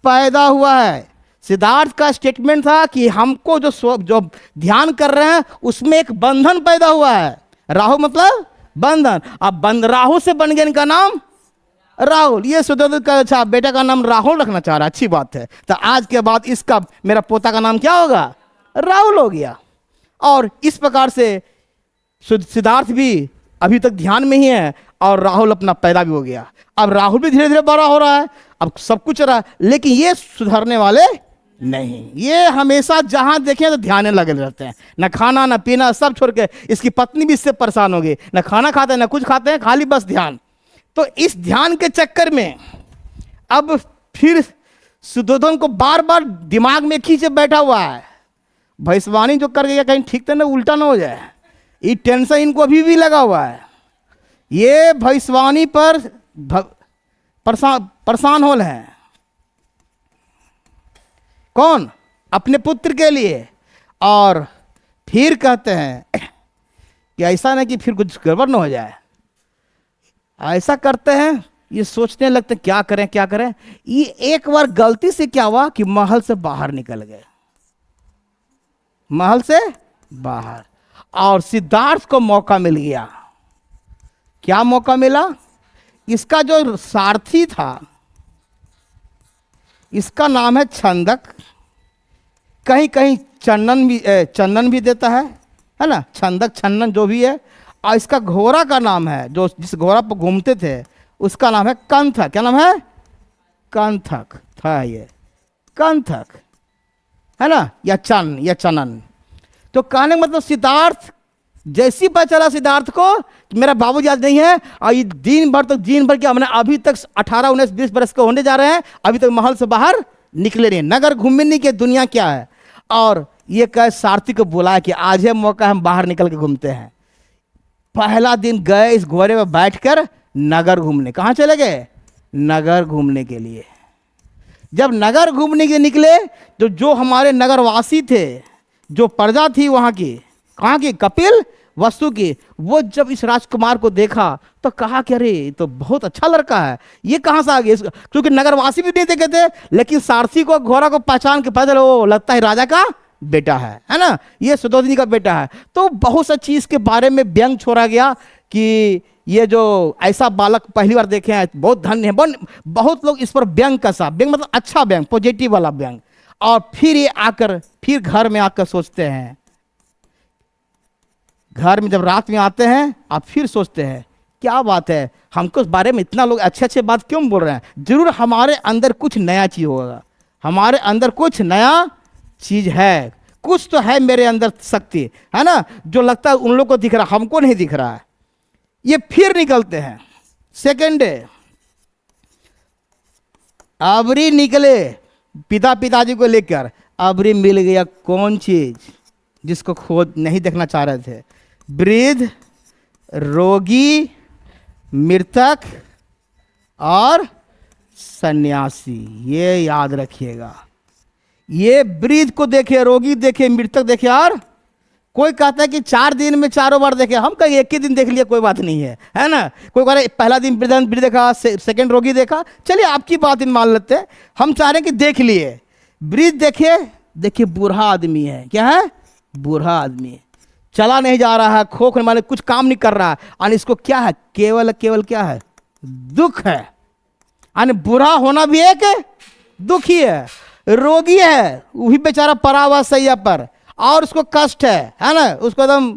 पैदा हुआ है। सिद्धार्थ का स्टेटमेंट था कि हमको जो ध्यान कर रहे हैं उसमें एक बंधन पैदा हुआ है। राहु मतलब बंधन, अब राहु से बन गया इनका नाम राहुल। ये सुदर्शन का अच्छा बेटा का नाम राहुल रखना चाह रहा है, अच्छी बात है। तो आज के बाद इसका मेरा पोता का नाम क्या होगा, राहुल हो गया। और इस प्रकार से सिद्धार्थ भी अभी तक ध्यान में ही है और राहुल अपना पैदा भी हो गया। अब राहुल भी धीरे धीरे बड़ा हो रहा है, अब सब कुछ रहा, लेकिन ये सुधरने वाले नहीं। ये हमेशा जहां देखें तो ध्यान लगे रहते हैं, न खाना न पीना सब छोड़ के। इसकी पत्नी भी इससे परेशान हो गई, न खाना खाते हैं न कुछ खाते हैं, खाली बस ध्यान। तो इस ध्यान के चक्कर में अब फिर सुदोधन को बार बार दिमाग में खींचे बैठा हुआ है, भविष्यवाणी जो कर गया कहीं ठीक तो ना उल्टा ना हो जाए। ये टेंशन इनको अभी भी लगा हुआ है, ये भविष्यवाणी पर परेशान हो रहे हैं। कौन, अपने पुत्र के लिए। और फिर कहते हैं कि ऐसा नहीं कि फिर कुछ गड़बड़ ना हो जाए, ऐसा करते हैं ये सोचने लगते क्या करें क्या करें। ये एक बार गलती से क्या हुआ कि महल से बाहर निकल गए, महल से बाहर, और सिद्धार्थ को मौका मिल गया। क्या मौका मिला, इसका जो सारथी था इसका नाम है छंदक, कहीं कहीं चंदन भी देता है ना, छंदक छन्नन जो भी है। और इसका घोड़ा का नाम है, जो जिस घोड़ा पर घूमते थे उसका नाम है कंथक। क्या नाम है, कंथक था, ये कंथक है ना, या चनन। तो कहने का मतलब सिद्धार्थ जैसी पता चला सिद्धार्थ को कि मेरा बाबूजी आज नहीं है, और ये दिन भर क्या हमने अभी तक 18, 19, 20 बरस के होने जा रहे हैं, अभी तक महल से बाहर निकले नहीं, नगर घूमने नहीं के दुनिया क्या है। और ये कह सारथी को बुलाया कि आज है मौका, हम बाहर निकल के घूमते हैं। पहला दिन गए इस घोड़े में बैठकर नगर घूमने। कहाँ चले गए, नगर घूमने के लिए। जब नगर घूमने के निकले तो जो हमारे नगरवासी थे, जो प्रजा थी वहाँ की, कहाँ की, कपिल वस्तु की, वो जब इस राजकुमार को देखा तो कहा कि अरे तो बहुत अच्छा लड़का है, ये कहाँ से आ गया। क्योंकि नगरवासी भी नहीं देखे थे, लेकिन सारथी को घोड़ा को पहचान के पैदल वो लगता है राजा का बेटा है ना, ये सुद्योधनी का बेटा है। तो बहुत सा चीज के बारे में व्यंग छोड़ा गया कि ये जो ऐसा बालक पहली बार देखे हैं बहुत धन्य है। बहुत लोग इस पर व्यंग कसा, व्यंग मतलब अच्छा व्यंग, पॉजिटिव वाला व्यंग। और फिर ये आकर फिर घर में आकर सोचते हैं, घर में जब रात में आते हैं आप फिर सोचते हैं क्या बात है, हमको इस बारे में इतना लोग अच्छे अच्छे बात क्यों बोल रहे हैं, जरूर हमारे अंदर कुछ नया चीज होगा, हमारे अंदर कुछ नया चीज है, कुछ तो है मेरे अंदर शक्ति है ना, जो लगता है उन लोगों को दिख रहा, हमको नहीं दिख रहा है। ये फिर निकलते हैं सेकेंड डे, अबरी निकले पिताजी को लेकर, अबरी मिल गया कौन चीज जिसको खोज नहीं देखना चाह रहे थे, वृद्ध, रोगी, मृतक और सन्यासी। ये याद रखिएगा, ये वृद्ध को देखे, रोगी देखे, मृतक देखे, और कोई कहता है कि 4 दिन में 4 बार देखे, हम कहीं एक ही दिन देख लिया कोई बात नहीं है ना। कोई कह रहा है पहला दिन वृद्ध देखा, सेकंड रोगी देखा, चलिए आपकी बात इन मान लेते हैं, हम चाह रहे हैं कि देख लिए। वृद्ध देखे, देखिए बूढ़ा आदमी है, क्या है, बूढ़ा आदमी है, चला नहीं जा रहा है, खोखले माने कुछ काम नहीं कर रहा है, और इसको क्या है, केवल क्या है, दुख है। यानी बूढ़ा होना भी एक दुख ही है। रोगी है, वही बेचारा पड़ा हुआ सैया पर, और उसको कष्ट है ना, उसको एकदम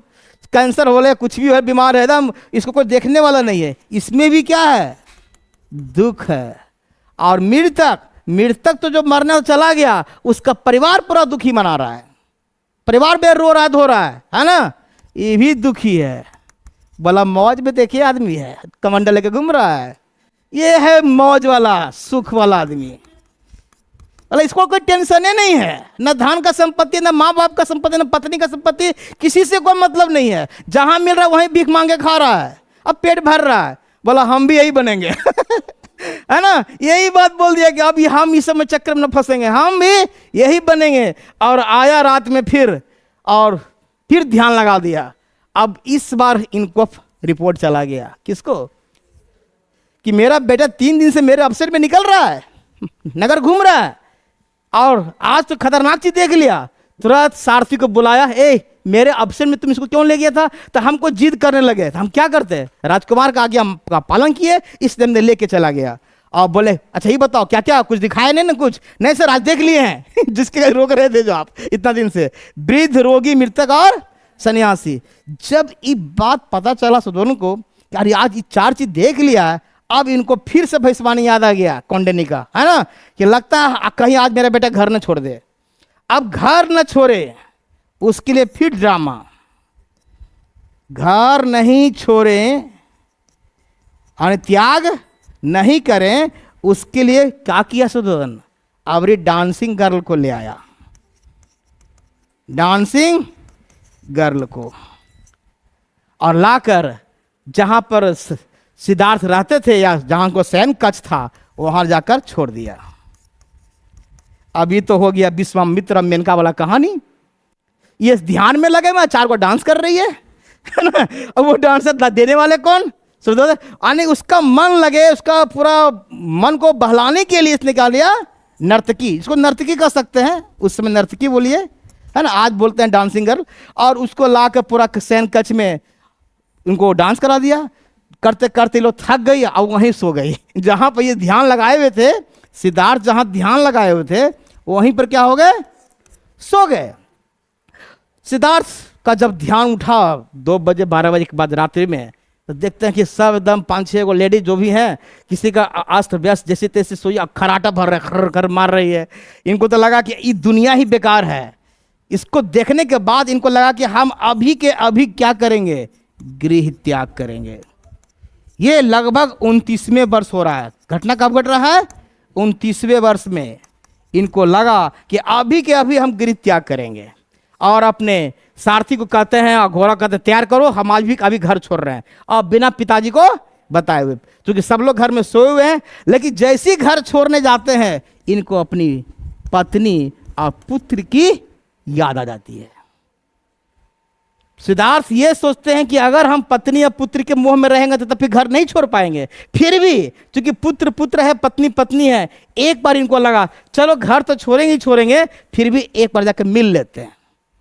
कैंसर हो ले, कुछ भी हो, बीमार है एकदम, इसको कोई देखने वाला नहीं है, इसमें भी क्या है, दुख है। और मृतक तो जो मरने चला गया, उसका परिवार पूरा दुखी मना रहा है, परिवार में रो रहा है, धो रहा है ना, ये भी दुखी है। बोला मौज में देखिए आदमी है, कमंडल लेके घूम रहा है, ये है मौज वाला, सुख वाला आदमी। बोला इसको कोई टेंशन ही नहीं है, न धन का संपत्ति, न माँ बाप का संपत्ति, न पत्नी का संपत्ति, किसी से कोई मतलब नहीं है, जहां मिल रहा है वहीं भीख मांगे खा रहा है, अब पेट भर रहा है। बोला हम भी यही बनेंगे है ना, यही बात बोल दिया कि अब हम इस समय चक्कर में न फंसेंगे, हम भी यही बनेंगे। और आया रात में फिर, और फिर ध्यान लगा दिया। अब इस बार इनको रिपोर्ट चला गया, किसको, कि मेरा बेटा 3 दिन से मेरे अपसेट में निकल रहा है, नगर घूम रहा है, और आज तो खतरनाक चीज देख लिया। तुरंत सारथी को बुलाया, मेरे अपसेट में तुम इसको क्यों ले गया था, तो हमको जिद करने लगे, तो हम क्या करते, राजकुमार का आज्ञा का पालन किए, इस दिन लेके चला गया। और बोले अच्छा ये बताओ क्या क्या, कुछ दिखाया नहीं ना, कुछ नहीं सर आज देख लिए हैं जिसके रोक रहे थे जो आप इतना दिन से, वृद्ध, रोगी, मृतक और सन्यासी। जब ये बात पता चला सुदोन को, यार आज ये 4 चीज देख लिया है, अब इनको फिर से भविष्यवाणी याद आ गया कौंडिन्य का, है ना, कि लगता है कहीं आज मेरा बेटा घर न छोड़ दे। अब घर न छोड़े उसके लिए फिर ड्रामा, घर नहीं छोड़े और त्याग नहीं करें, उसके लिए क्या किया सुदोधन, अबरी डांसिंग गर्ल को ले आया, डांसिंग गर्ल को, और लाकर जहां पर सिद्धार्थ रहते थे या जहां को सैन कक्ष था वहां जाकर छोड़ दिया। अभी तो हो गया विश्वामित्र मेनका वाला कहानी, ये ध्यान में लगे मैं 4 को डांस कर रही है ना, अब वो डांसर देने वाले कौन, यानी उसका मन लगे, उसका पूरा मन को बहलाने के लिए इसने क्या लिया, नर्तकी, इसको नर्तकी कह सकते हैं, उस समय नर्तकी बोलिए, है ना, आज बोलते हैं डांसिंग गर्ल। और उसको लाकर पूरा सैन कक्ष में उनको डांस करा दिया, करते करते लोग थक गई और वहीं सो गई। जहां पर ये ध्यान लगाए हुए थे, सिद्धार्थ जहां ध्यान लगाए हुए थे वहीं पर क्या हो गए, सो गए। सिद्धार्थ का जब ध्यान उठा 2 बजे 12 बजे के बाद रात्रि में, तो देखते हैं कि सब एकदम 5-6 को लेडीज जो भी हैं, किसी का अस्त व्यस्त जैसे तैसे सोई, खराटा भर रहा है, खर खर मार रही है। इनको तो लगा कि ये दुनिया ही बेकार है। इसको देखने के बाद इनको लगा कि हम अभी के अभी क्या करेंगे, गृह त्याग करेंगे। ये लगभग 29वें वर्ष हो रहा है, घटना कब घट रहा है, 29वें वर्ष में इनको लगा कि अभी के अभी हम गृह त्याग करेंगे। और अपने सारथी को कहते हैं और घोड़ा कहते हैं तैयार करो, हम आज भी अभी घर छोड़ रहे हैं, और बिना पिताजी को बताए हुए, क्योंकि सब लोग घर में सोए हुए हैं। लेकिन जैसे ही घर छोड़ने जाते हैं इनको अपनी पत्नी और पुत्र की याद आ जाती है। सिद्धार्थ ये सोचते हैं कि अगर हम पत्नी या पुत्र के मोह में रहेंगे तो फिर घर नहीं छोड़ पाएंगे। फिर भी क्योंकि पुत्र पुत्र है, पत्नी पत्नी है, एक बार इनको लगा चलो घर तो छोड़ेंगे ही छोड़ेंगे, फिर भी एक बार जाकर मिल लेते हैं।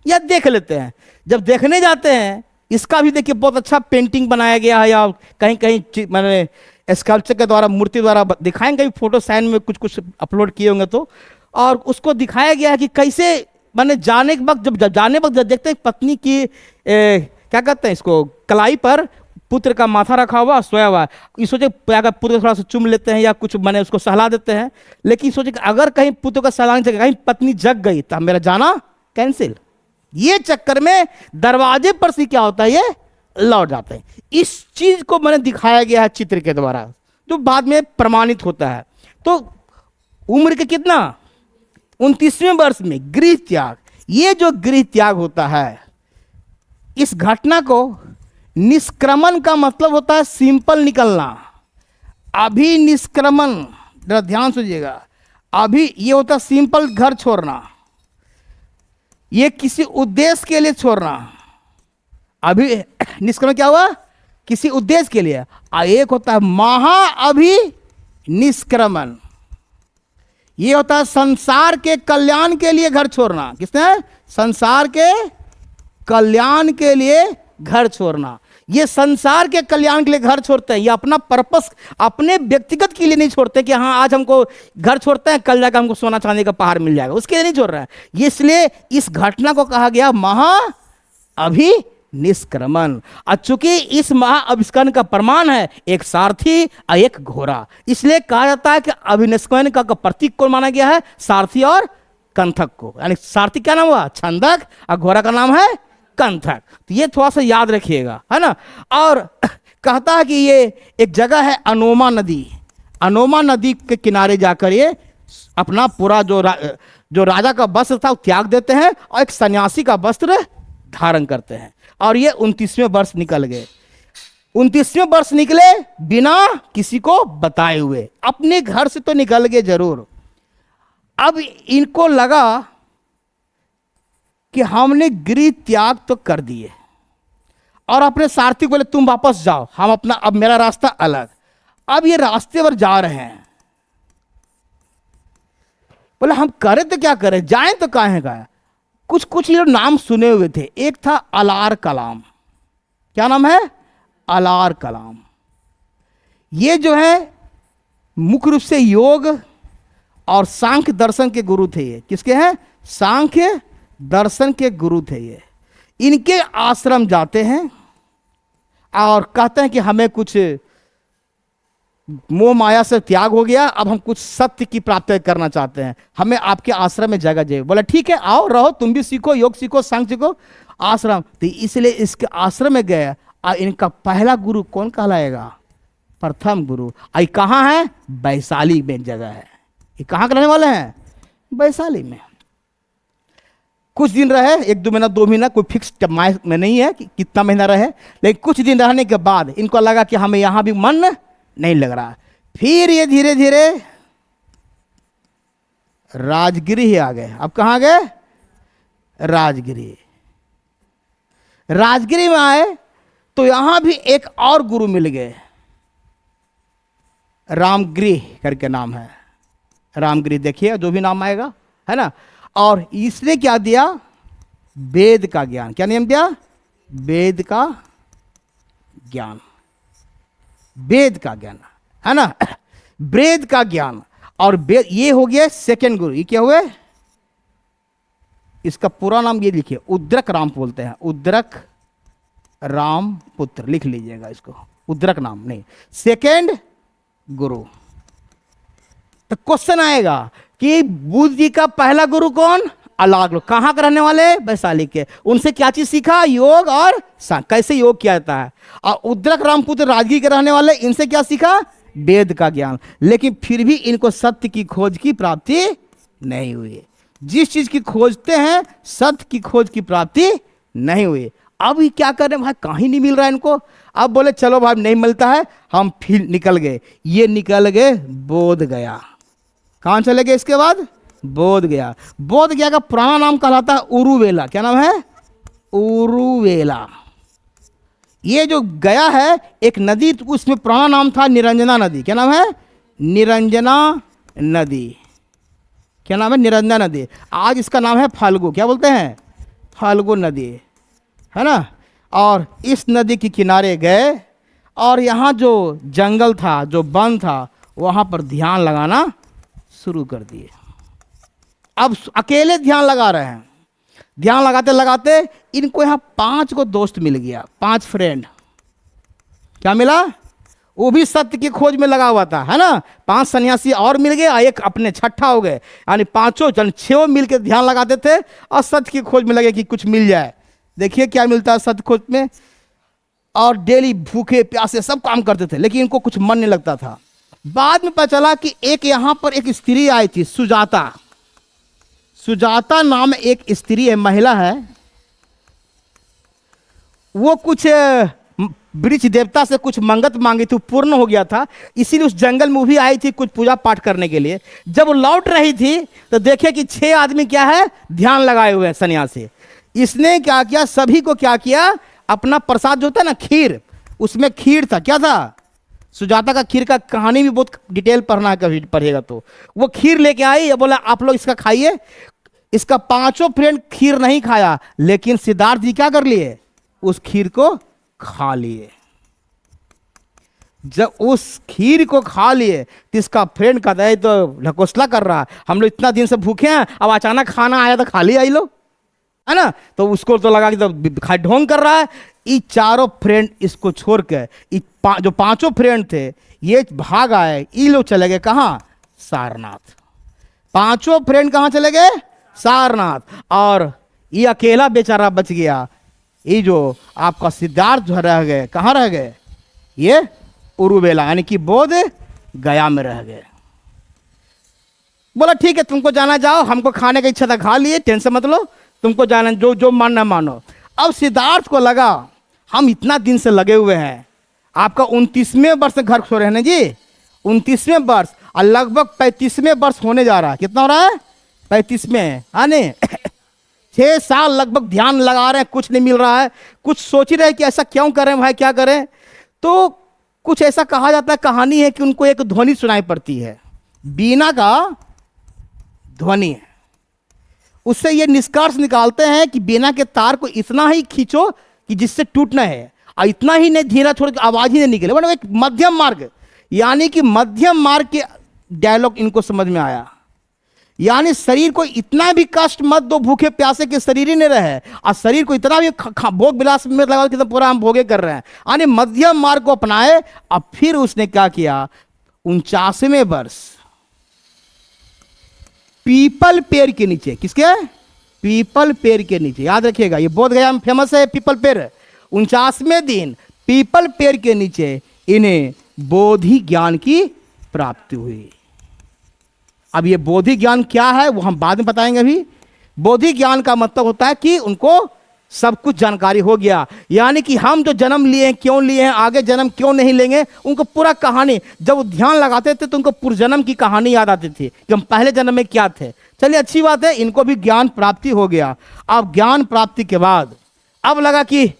या देख लेते हैं। जब देखने जाते हैं, इसका भी देखिए बहुत अच्छा पेंटिंग बनाया गया है, या कहीं कहीं मैंने स्कल्पचर के द्वारा, मूर्ति द्वारा दिखाएंगे, फोटो साइन में कुछ कुछ अपलोड किए होंगे तो, और उसको दिखाया गया है कि कैसे मैंने जाने के वक्त, जब जाने वक्त जब देखते हैं पत्नी की क्या कहते हैं इसको, कलाई पर पुत्र का माथा रखा हुआ, सोया हुआ, ये सोचे अगर पुत्र थोड़ा सा चुम लेते हैं या कुछ मैंने उसको सहला देते हैं, लेकिन सोचे कि अगर कहीं पुत्र का सहलाने से कहीं पत्नी जग गई तो मेरा जाना कैंसिल। ये चक्कर में दरवाजे पर से क्या होता है, ये लौट जाते हैं। इस चीज को मैंने दिखाया गया है चित्र के द्वारा, जो बाद में प्रमाणित होता है। तो उम्र के कितना, 29वें वर्ष में गृह त्याग। ये जो गृह त्याग होता है, इस घटना को निष्क्रमण का मतलब होता है सिंपल निकलना। अभी निष्क्रमण, जरा ध्यान सुनिएगा, अभी ये होता है सिंपल घर छोड़ना, ये किसी उद्देश्य के लिए छोड़ना। अभी निष्क्रमण क्या हुआ, किसी उद्देश्य के लिए। एक होता है महा अभी निष्क्रमण, ये होता है संसार के कल्याण के लिए घर छोड़ना। किसने, संसार के कल्याण के लिए घर छोड़ना। ये संसार के कल्याण के लिए घर छोड़ते हैं, ये अपना पर्पस अपने व्यक्तिगत के लिए नहीं छोड़ते कि हाँ आज हमको घर छोड़ते हैं, कल जाकर हमको सोना चांदी का पहाड़ मिल जाएगा, उसके लिए नहीं छोड़ रहा है। ये इसलिए इस घटना को कहा गया महा अभी निष्क्रमण। और चूंकि इस महा आविष्करण का प्रमाण है एक सारथी और एक घोड़ा, इसलिए कहा जाता है कि अभिनिष्क्रमण का प्रतीक को माना गया है सारथी और कंथक को। यानी सारथी क्या नाम हुआ, छंदक, और घोड़ा का नाम है कंथक। तो ये थोड़ा सा याद रखिएगा, है ना। और कहता है कि ये एक जगह है अनोमा नदी, अनोमा नदी के किनारे जाकर ये अपना पूरा जो राजा का वस्त्र था वो त्याग देते हैं और एक सन्यासी का वस्त्र धारण करते हैं। और ये 29वें वर्ष निकल गए। 29वें वर्ष निकले बिना किसी को बताए हुए, अपने घर से तो निकल गए जरूर। अब इनको लगा कि हमने गृह त्याग तो कर दिए, और अपने सारथी बोले तुम वापस जाओ, हम अपना, अब मेरा रास्ता अलग। अब ये रास्ते पर जा रहे हैं, बोले हम करें तो क्या करें, जाएं तो काहे का। कुछ कुछ ये नाम सुने हुए थे। एक था अलार कलाम। क्या नाम है, अलार कलाम। ये जो है मुख्य रूप से योग और सांख्य दर्शन के गुरु थे। ये किसके हैं, सांख्य दर्शन के गुरु थे ये। इनके आश्रम जाते हैं और कहते हैं कि हमें कुछ मोह माया से त्याग हो गया, अब हम कुछ सत्य की प्राप्ति करना चाहते हैं, हमें आपके आश्रम में जगह चाहिए। बोला ठीक है आओ रहो, तुम भी सीखो, योग सीखो, सांख्य सीखो, आश्रम। तो इसलिए इसके आश्रम में गए। और इनका पहला गुरु कौन कहलाएगा, प्रथम गुरु। आई कहाँ है, वैशाली में जगह है। ये कहाँ के रहने वाले हैं, वैशाली में। कुछ दिन रहे, 1-2 महीना 2 महीना, कोई फिक्स में नहीं है कि कितना महीना रहे, लेकिन कुछ दिन रहने के बाद इनको लगा कि हमें यहाँ भी मन नहीं लग रहा। फिर ये धीरे धीरे राजगिरी ही आ गए। अब कहाँ गए, राजगिरी। राजगिरी में आए तो यहां भी एक और गुरु मिल गए, रामगिरी करके नाम है। रामगिरी देखिए जो भी नाम आएगा, है ना। और इसने क्या दिया, वेद का ज्ञान। क्या नियम दिया, वेद का ज्ञान, वेद का ज्ञान, है ना, वेद का ज्ञान। और वेद, ये हो गया सेकंड गुरु। ये क्या हुए, इसका पूरा नाम ये लिखिए, उद्रक राम बोलते हैं, उद्रक राम पुत्र, लिख लीजिएगा इसको, उद्रक नाम नहीं, सेकंड गुरु। तो क्वेश्चन आएगा कि बुद्ध जी का पहला गुरु कौन, अलाग लोग, कहाँ के रहने वाले, वैशाली के। उनसे क्या चीज सीखा, योग और कैसे योग किया जाता है। और उद्रक रामपुत्र राजगीर के रहने वाले, इनसे क्या सीखा, वेद का ज्ञान। लेकिन फिर भी इनको सत्य की खोज की प्राप्ति नहीं हुई। जिस चीज की खोजते हैं सत्य की खोज की प्राप्ति नहीं हुई। अब ये क्या करें भाई, कहीं नहीं मिल रहा है इनको। अब बोले चलो भाई नहीं मिलता है, हम फिर निकल गए। ये निकल गए बोध गया। कहाँ चले गए इसके बाद, बोध गया। बोध गया का पुराना नाम कहलाता है उरुवेला। क्या नाम है, उरुवेला। ये जो गया है एक नदी, उसमें पुराना नाम था निरंजना नदी। क्या नाम है, निरंजना नदी। क्या नाम है, निरंजना नदी। आज इसका नाम है फाल्गु। क्या बोलते हैं, फाल्गु नदी, है ना। और इस नदी के किनारे गए और यहाँ जो जंगल था, जो वन था, वहाँ पर ध्यान लगाना शुरू कर दिए। अब अकेले ध्यान लगा रहे हैं। ध्यान लगाते लगाते इनको यहाँ 5 को दोस्त मिल गया, 5 फ्रेंड। क्या मिला? वो भी सत्य की खोज में लगा हुआ था, है ना। 5 सन्यासी और मिल गए, एक अपने छठा हो गए, यानी 6 मिल के ध्यान लगाते थे और सत्य की खोज में लगे कि कुछ मिल जाए। देखिए क्या मिलता है सत्य खोज में। और डेली भूखे प्यासे सब काम करते थे, लेकिन इनको कुछ मन नहीं लगता था। बाद में पता चला कि एक यहाँ पर एक स्त्री आई थी, सुजाता। सुजाता नाम एक स्त्री है, महिला है। वो कुछ वृक्ष देवता से कुछ मंगत मांगी थी, पूर्ण हो गया था, इसीलिए उस जंगल में वो भी आई थी कुछ पूजा पाठ करने के लिए। जब वो लौट रही थी तो देखे कि 6 आदमी क्या है, ध्यान लगाए हुए हैं, सन्यासी। इसने क्या किया, सभी को क्या किया, अपना प्रसाद जो होता है ना, खीर, उसमें खीर था। क्या था? सुजाता का खीर का कहानी भी बहुत डिटेल पढ़ना है, कभी पढ़ेगा तो। वो खीर लेके आई, ये बोला आप लोग इसका खाइए। इसका 5 फ्रेंड खीर नहीं खाया, लेकिन सिद्धार्थ जी क्या कर लिए, उस खीर को खा लिए। जब उस खीर को खा लिए तो इसका फ्रेंड कहता है तो ढकोसला कर रहा है, हम लोग इतना दिन से भूखे हैं, अब अचानक खाना आया तो खा लिया लो, है ना। तो उसको तो लगा कि तो ढोंग कर रहा है। ये 4 फ्रेंड इसको छोड़ के, जो 5 फ्रेंड थे ये भाग आए। ये लोग चले गए कहाँ? सारनाथ। 5 फ्रेंड कहाँ चले गए? सारनाथ। और ये अकेला बेचारा बच गया। ये जो आपका सिद्धार्थ जो रह गए, कहाँ रह गए? ये उरुवेला यानी कि बोध गया में रह गए। बोला ठीक है तुमको जाना जाओ, हमको खाने की इच्छा था, खा लिए, टेंशन मत लो, तुमको जाना, जो जो मानना मानो। अब सिद्धार्थ को लगा हम इतना दिन से लगे हुए हैं, आपका 29वें वर्ष घर छोड़े हैं ना जी, 29वें वर्ष, और लगभग 35वें वर्ष होने जा रहा है। कितना हो रहा है? 35वें, आने 6 साल लगभग ध्यान लगा रहे हैं, कुछ नहीं मिल रहा है। कुछ सोच ही रहे कि ऐसा क्यों करें भाई, क्या करें। तो कुछ ऐसा कहा जाता है, कहानी है कि उनको एक ध्वनि सुनाई पड़ती है, बीना का ध्वनि है। उससे ये निष्कर्ष निकालते हैं कि बीना के तार को इतना ही खींचो कि जिससे टूटना है, और इतना ही नहीं धीरा छोड़ के आवाज ही नहीं निकले। मतलब एक मध्यम मार्ग, यानी कि मध्यम मार्ग के डायलॉग इनको समझ में आया। यानी शरीर को इतना भी कष्ट मत दो, भूखे प्यासे के शरीर ही नहीं रहे, और शरीर को इतना भी भोग विलास में लगा कि तो पूरा हम भोगे कर रहे हैं। यानी मध्यम मार्ग को अपनाए। अब फिर उसने क्या किया, 49वें वर्ष पीपल पेड़ के नीचे, किसके? पीपल पेड़ के नीचे, याद रखिएगा ये बोध गया में फेमस है पीपल पेड़। 49वें दिन पीपल पेड़ के नीचे इन्हें बोधि ज्ञान की प्राप्ति हुई। अब ये बोधि ज्ञान क्या है वो हम बाद में बताएंगे। अभी बोधि ज्ञान का मतलब होता है कि उनको सब कुछ जानकारी हो गया, यानी कि हम जो जन्म लिए हैं, क्यों लिए हैं, आगे जन्म क्यों नहीं लेंगे, उनको पूरा कहानी, जब वो ध्यान लगाते थे तो उनको पूर्वजन्म की कहानी याद आती थी कि हम पहले जन्म में क्या थे। चलिए अच्छी बात है, इनको भी ज्ञान प्राप्ति हो गया। अब ज्ञान प्राप्ति के बाद अब लगा कि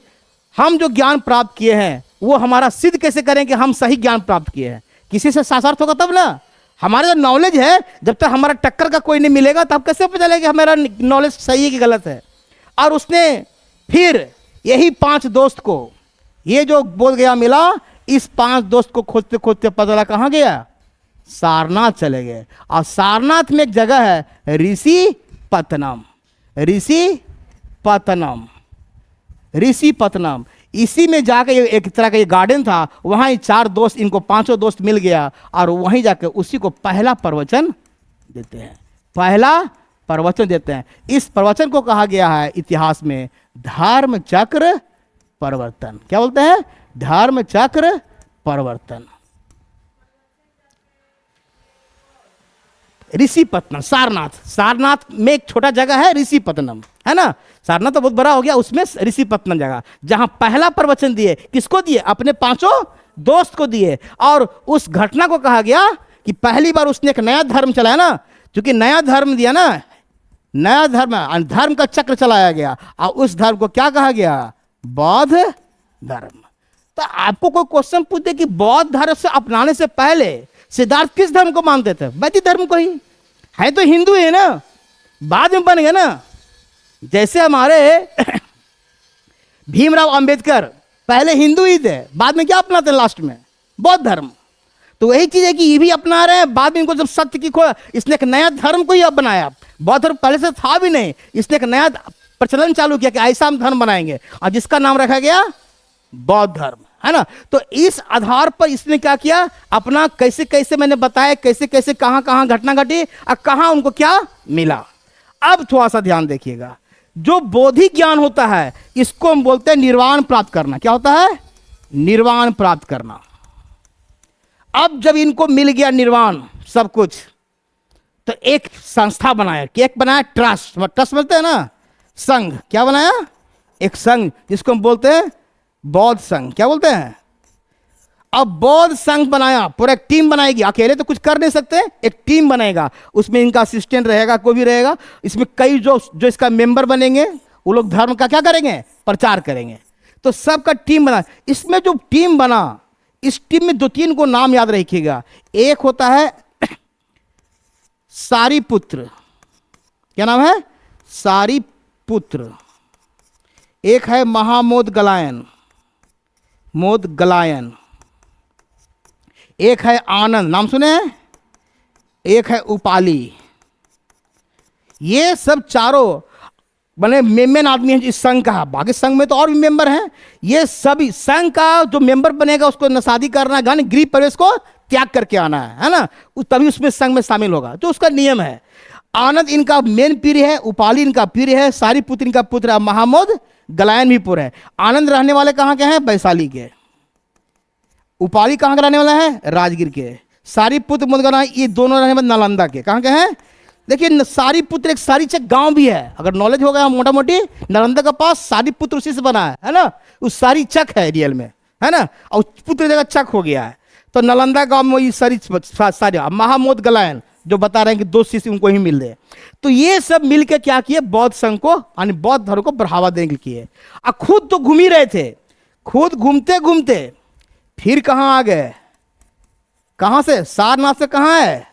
हम जो ज्ञान प्राप्त किए हैं वो हमारा सिद्ध कैसे करें कि हम सही ज्ञान प्राप्त किए हैं। किसी से शास्त्रार्थ होगा तब ना। हमारा जो नॉलेज है, जब तक हमारा टक्कर का कोई नहीं मिलेगा तब कैसे पता चलेगा कि हमारा नॉलेज सही है कि गलत है। और उसने फिर यही 5 दोस्त को, ये जो बोध गया मिला, इस 5 दोस्त को खोजते खोजते पता लगा कहाँ गया, सारनाथ चले गए। और सारनाथ में एक जगह है ऋषि पतनम, ऋषि पतनम, ऋषि पतनम। इसी में जाकर एक तरह का ये गार्डन था, वहाँ ही 4 दोस्त, इनको 5 दोस्त मिल गया, और वहीं जाकर उसी को पहला प्रवचन देते हैं, पहला प्रवचन देते हैं। इस प्रवचन को कहा गया है इतिहास में धर्म चक्र परिवर्तन। क्या बोलते हैं? धर्म चक्र परिवर्तन। ऋषिपत्तनम, सारनाथ, सारनाथ में एक छोटा जगह है ऋषिपत्तनम, है ना। सारनाथ तो बहुत बड़ा हो गया, उसमें ऋषिपत्तनम जगह, जहां पहला प्रवचन दिए, किसको दिए? अपने 5 दोस्त को दिए। और उस घटना को कहा गया कि पहली बार उसने एक नया धर्म चलाया ना, क्योंकि नया धर्म दिया ना, नया धर्म, धर्म का चक्र चलाया गया, और उस धर्म को क्या कहा गया? बौद्ध धर्म। तो आपको कोई क्वेश्चन पूछते कि बौद्ध धर्म से अपनाने से पहले सिद्धार्थ किस धर्म को मानते थे? वैदिक धर्म को ही, है तो हिंदू है ना, बाद में बन गया ना, जैसे हमारे भीमराव अंबेडकर पहले हिंदू ही थे, बाद में क्या अपनाते हैं लास्ट में? बौद्ध धर्म। तो वही चीज है कि ये भी अपना रहे हैं, बाद में इनको जब सत्य की खो, इसने एक नया धर्म को ही अब बनाया। बौद्ध धर्म पहले से था भी नहीं, इसने एक नया प्रचलन चालू किया कि ऐसा हम धर्म बनाएंगे, और जिसका नाम रखा गया बौद्ध धर्म, है ना। तो इस आधार पर इसने क्या किया, अपना कैसे कैसे मैंने बताया, कैसे कैसे कहां कहां घटना घटी और कहां उनको क्या मिला। अब थोड़ा सा ध्यान देखिएगा, जो बोधि ज्ञान होता है इसको हम बोलते हैं निर्वाण प्राप्त करना। क्या होता है? निर्वाण प्राप्त करना। अब जब इनको मिल गया निर्वाण सब कुछ, तो एक संस्था बनाया, एक बनाया ट्रस्ट। ट्रस्ट बोलते हैं ना, संघ। क्या बनाया? एक संघ, जिसको हम बोलते हैं बौद्ध संघ। क्या बोलते हैं? अब बौद्ध संघ बनाया, पूरा एक टीम बनाएगी, अकेले तो कुछ कर नहीं सकते, एक टीम बनेगा, उसमें इनका असिस्टेंट रहेगा, कोई भी रहेगा, इसमें कई जो इसका मेंबर बनेंगे, वो लोग धर्म का क्या करेंगे? प्रचार करेंगे। तो सबका टीम बना। इसमें जो टीम बना, इस टीम में 2-3 को नाम याद रखिएगा। एक होता है सारीपुत्र। क्या नाम है? सारीपुत्र। एक है महामोदगलायन, मोदगलायन। एक है आनंद, नाम सुने हैं? एक है उपाली। ये सब चारों बने मेन आदमी हैं इस संघ का। बाकी संघ में तो और भी मेंबर हैं। ये सभी संघ का जो मेंबर बनेगा उसको न शादी करना है, यानी गृह प्रवेश को त्याग करके आना है ना, तभी उसमें संघ में शामिल होगा, जो उसका नियम है। आनंद इनका मेन पीर है, उपाली इनका पीर है, सारीपुत्र इनका पुत्र है, महामोद गलायन भी पुत्र है। आनंद रहने वाले कहाँ के हैं? वैशाली के। उपाली कहाँ के रहने वाला है? राजगीर के। सारीपुत्र मुदगला ये दोनों रहने वाले नालंदा के। कहाँ के हैं? देखिए, सारीपुत्र एक सारीचक गांव भी है, अगर नॉलेज होगा मोटा मोटी, नालंदा के पास सारीपुत्र उसी से बना है ना, उस सारीचक है रियल में, है ना, और पुत्र जगह चक हो गया है। तो नालंदा गांव में ये सारी महामोद गलायन जो बता रहे हैं कि 2 शिष्य उनको ही मिल रहे। तो ये सब मिलकर क्या किए? बौद्ध संघ को, यानी बौद्ध धर्म को बढ़ावा देने के लिए। और खुद तो घूम ही रहे थे, खुद घूमते घूमते फिर कहाँ आ गए? कहाँ से? सारनाथ से कहाँ है?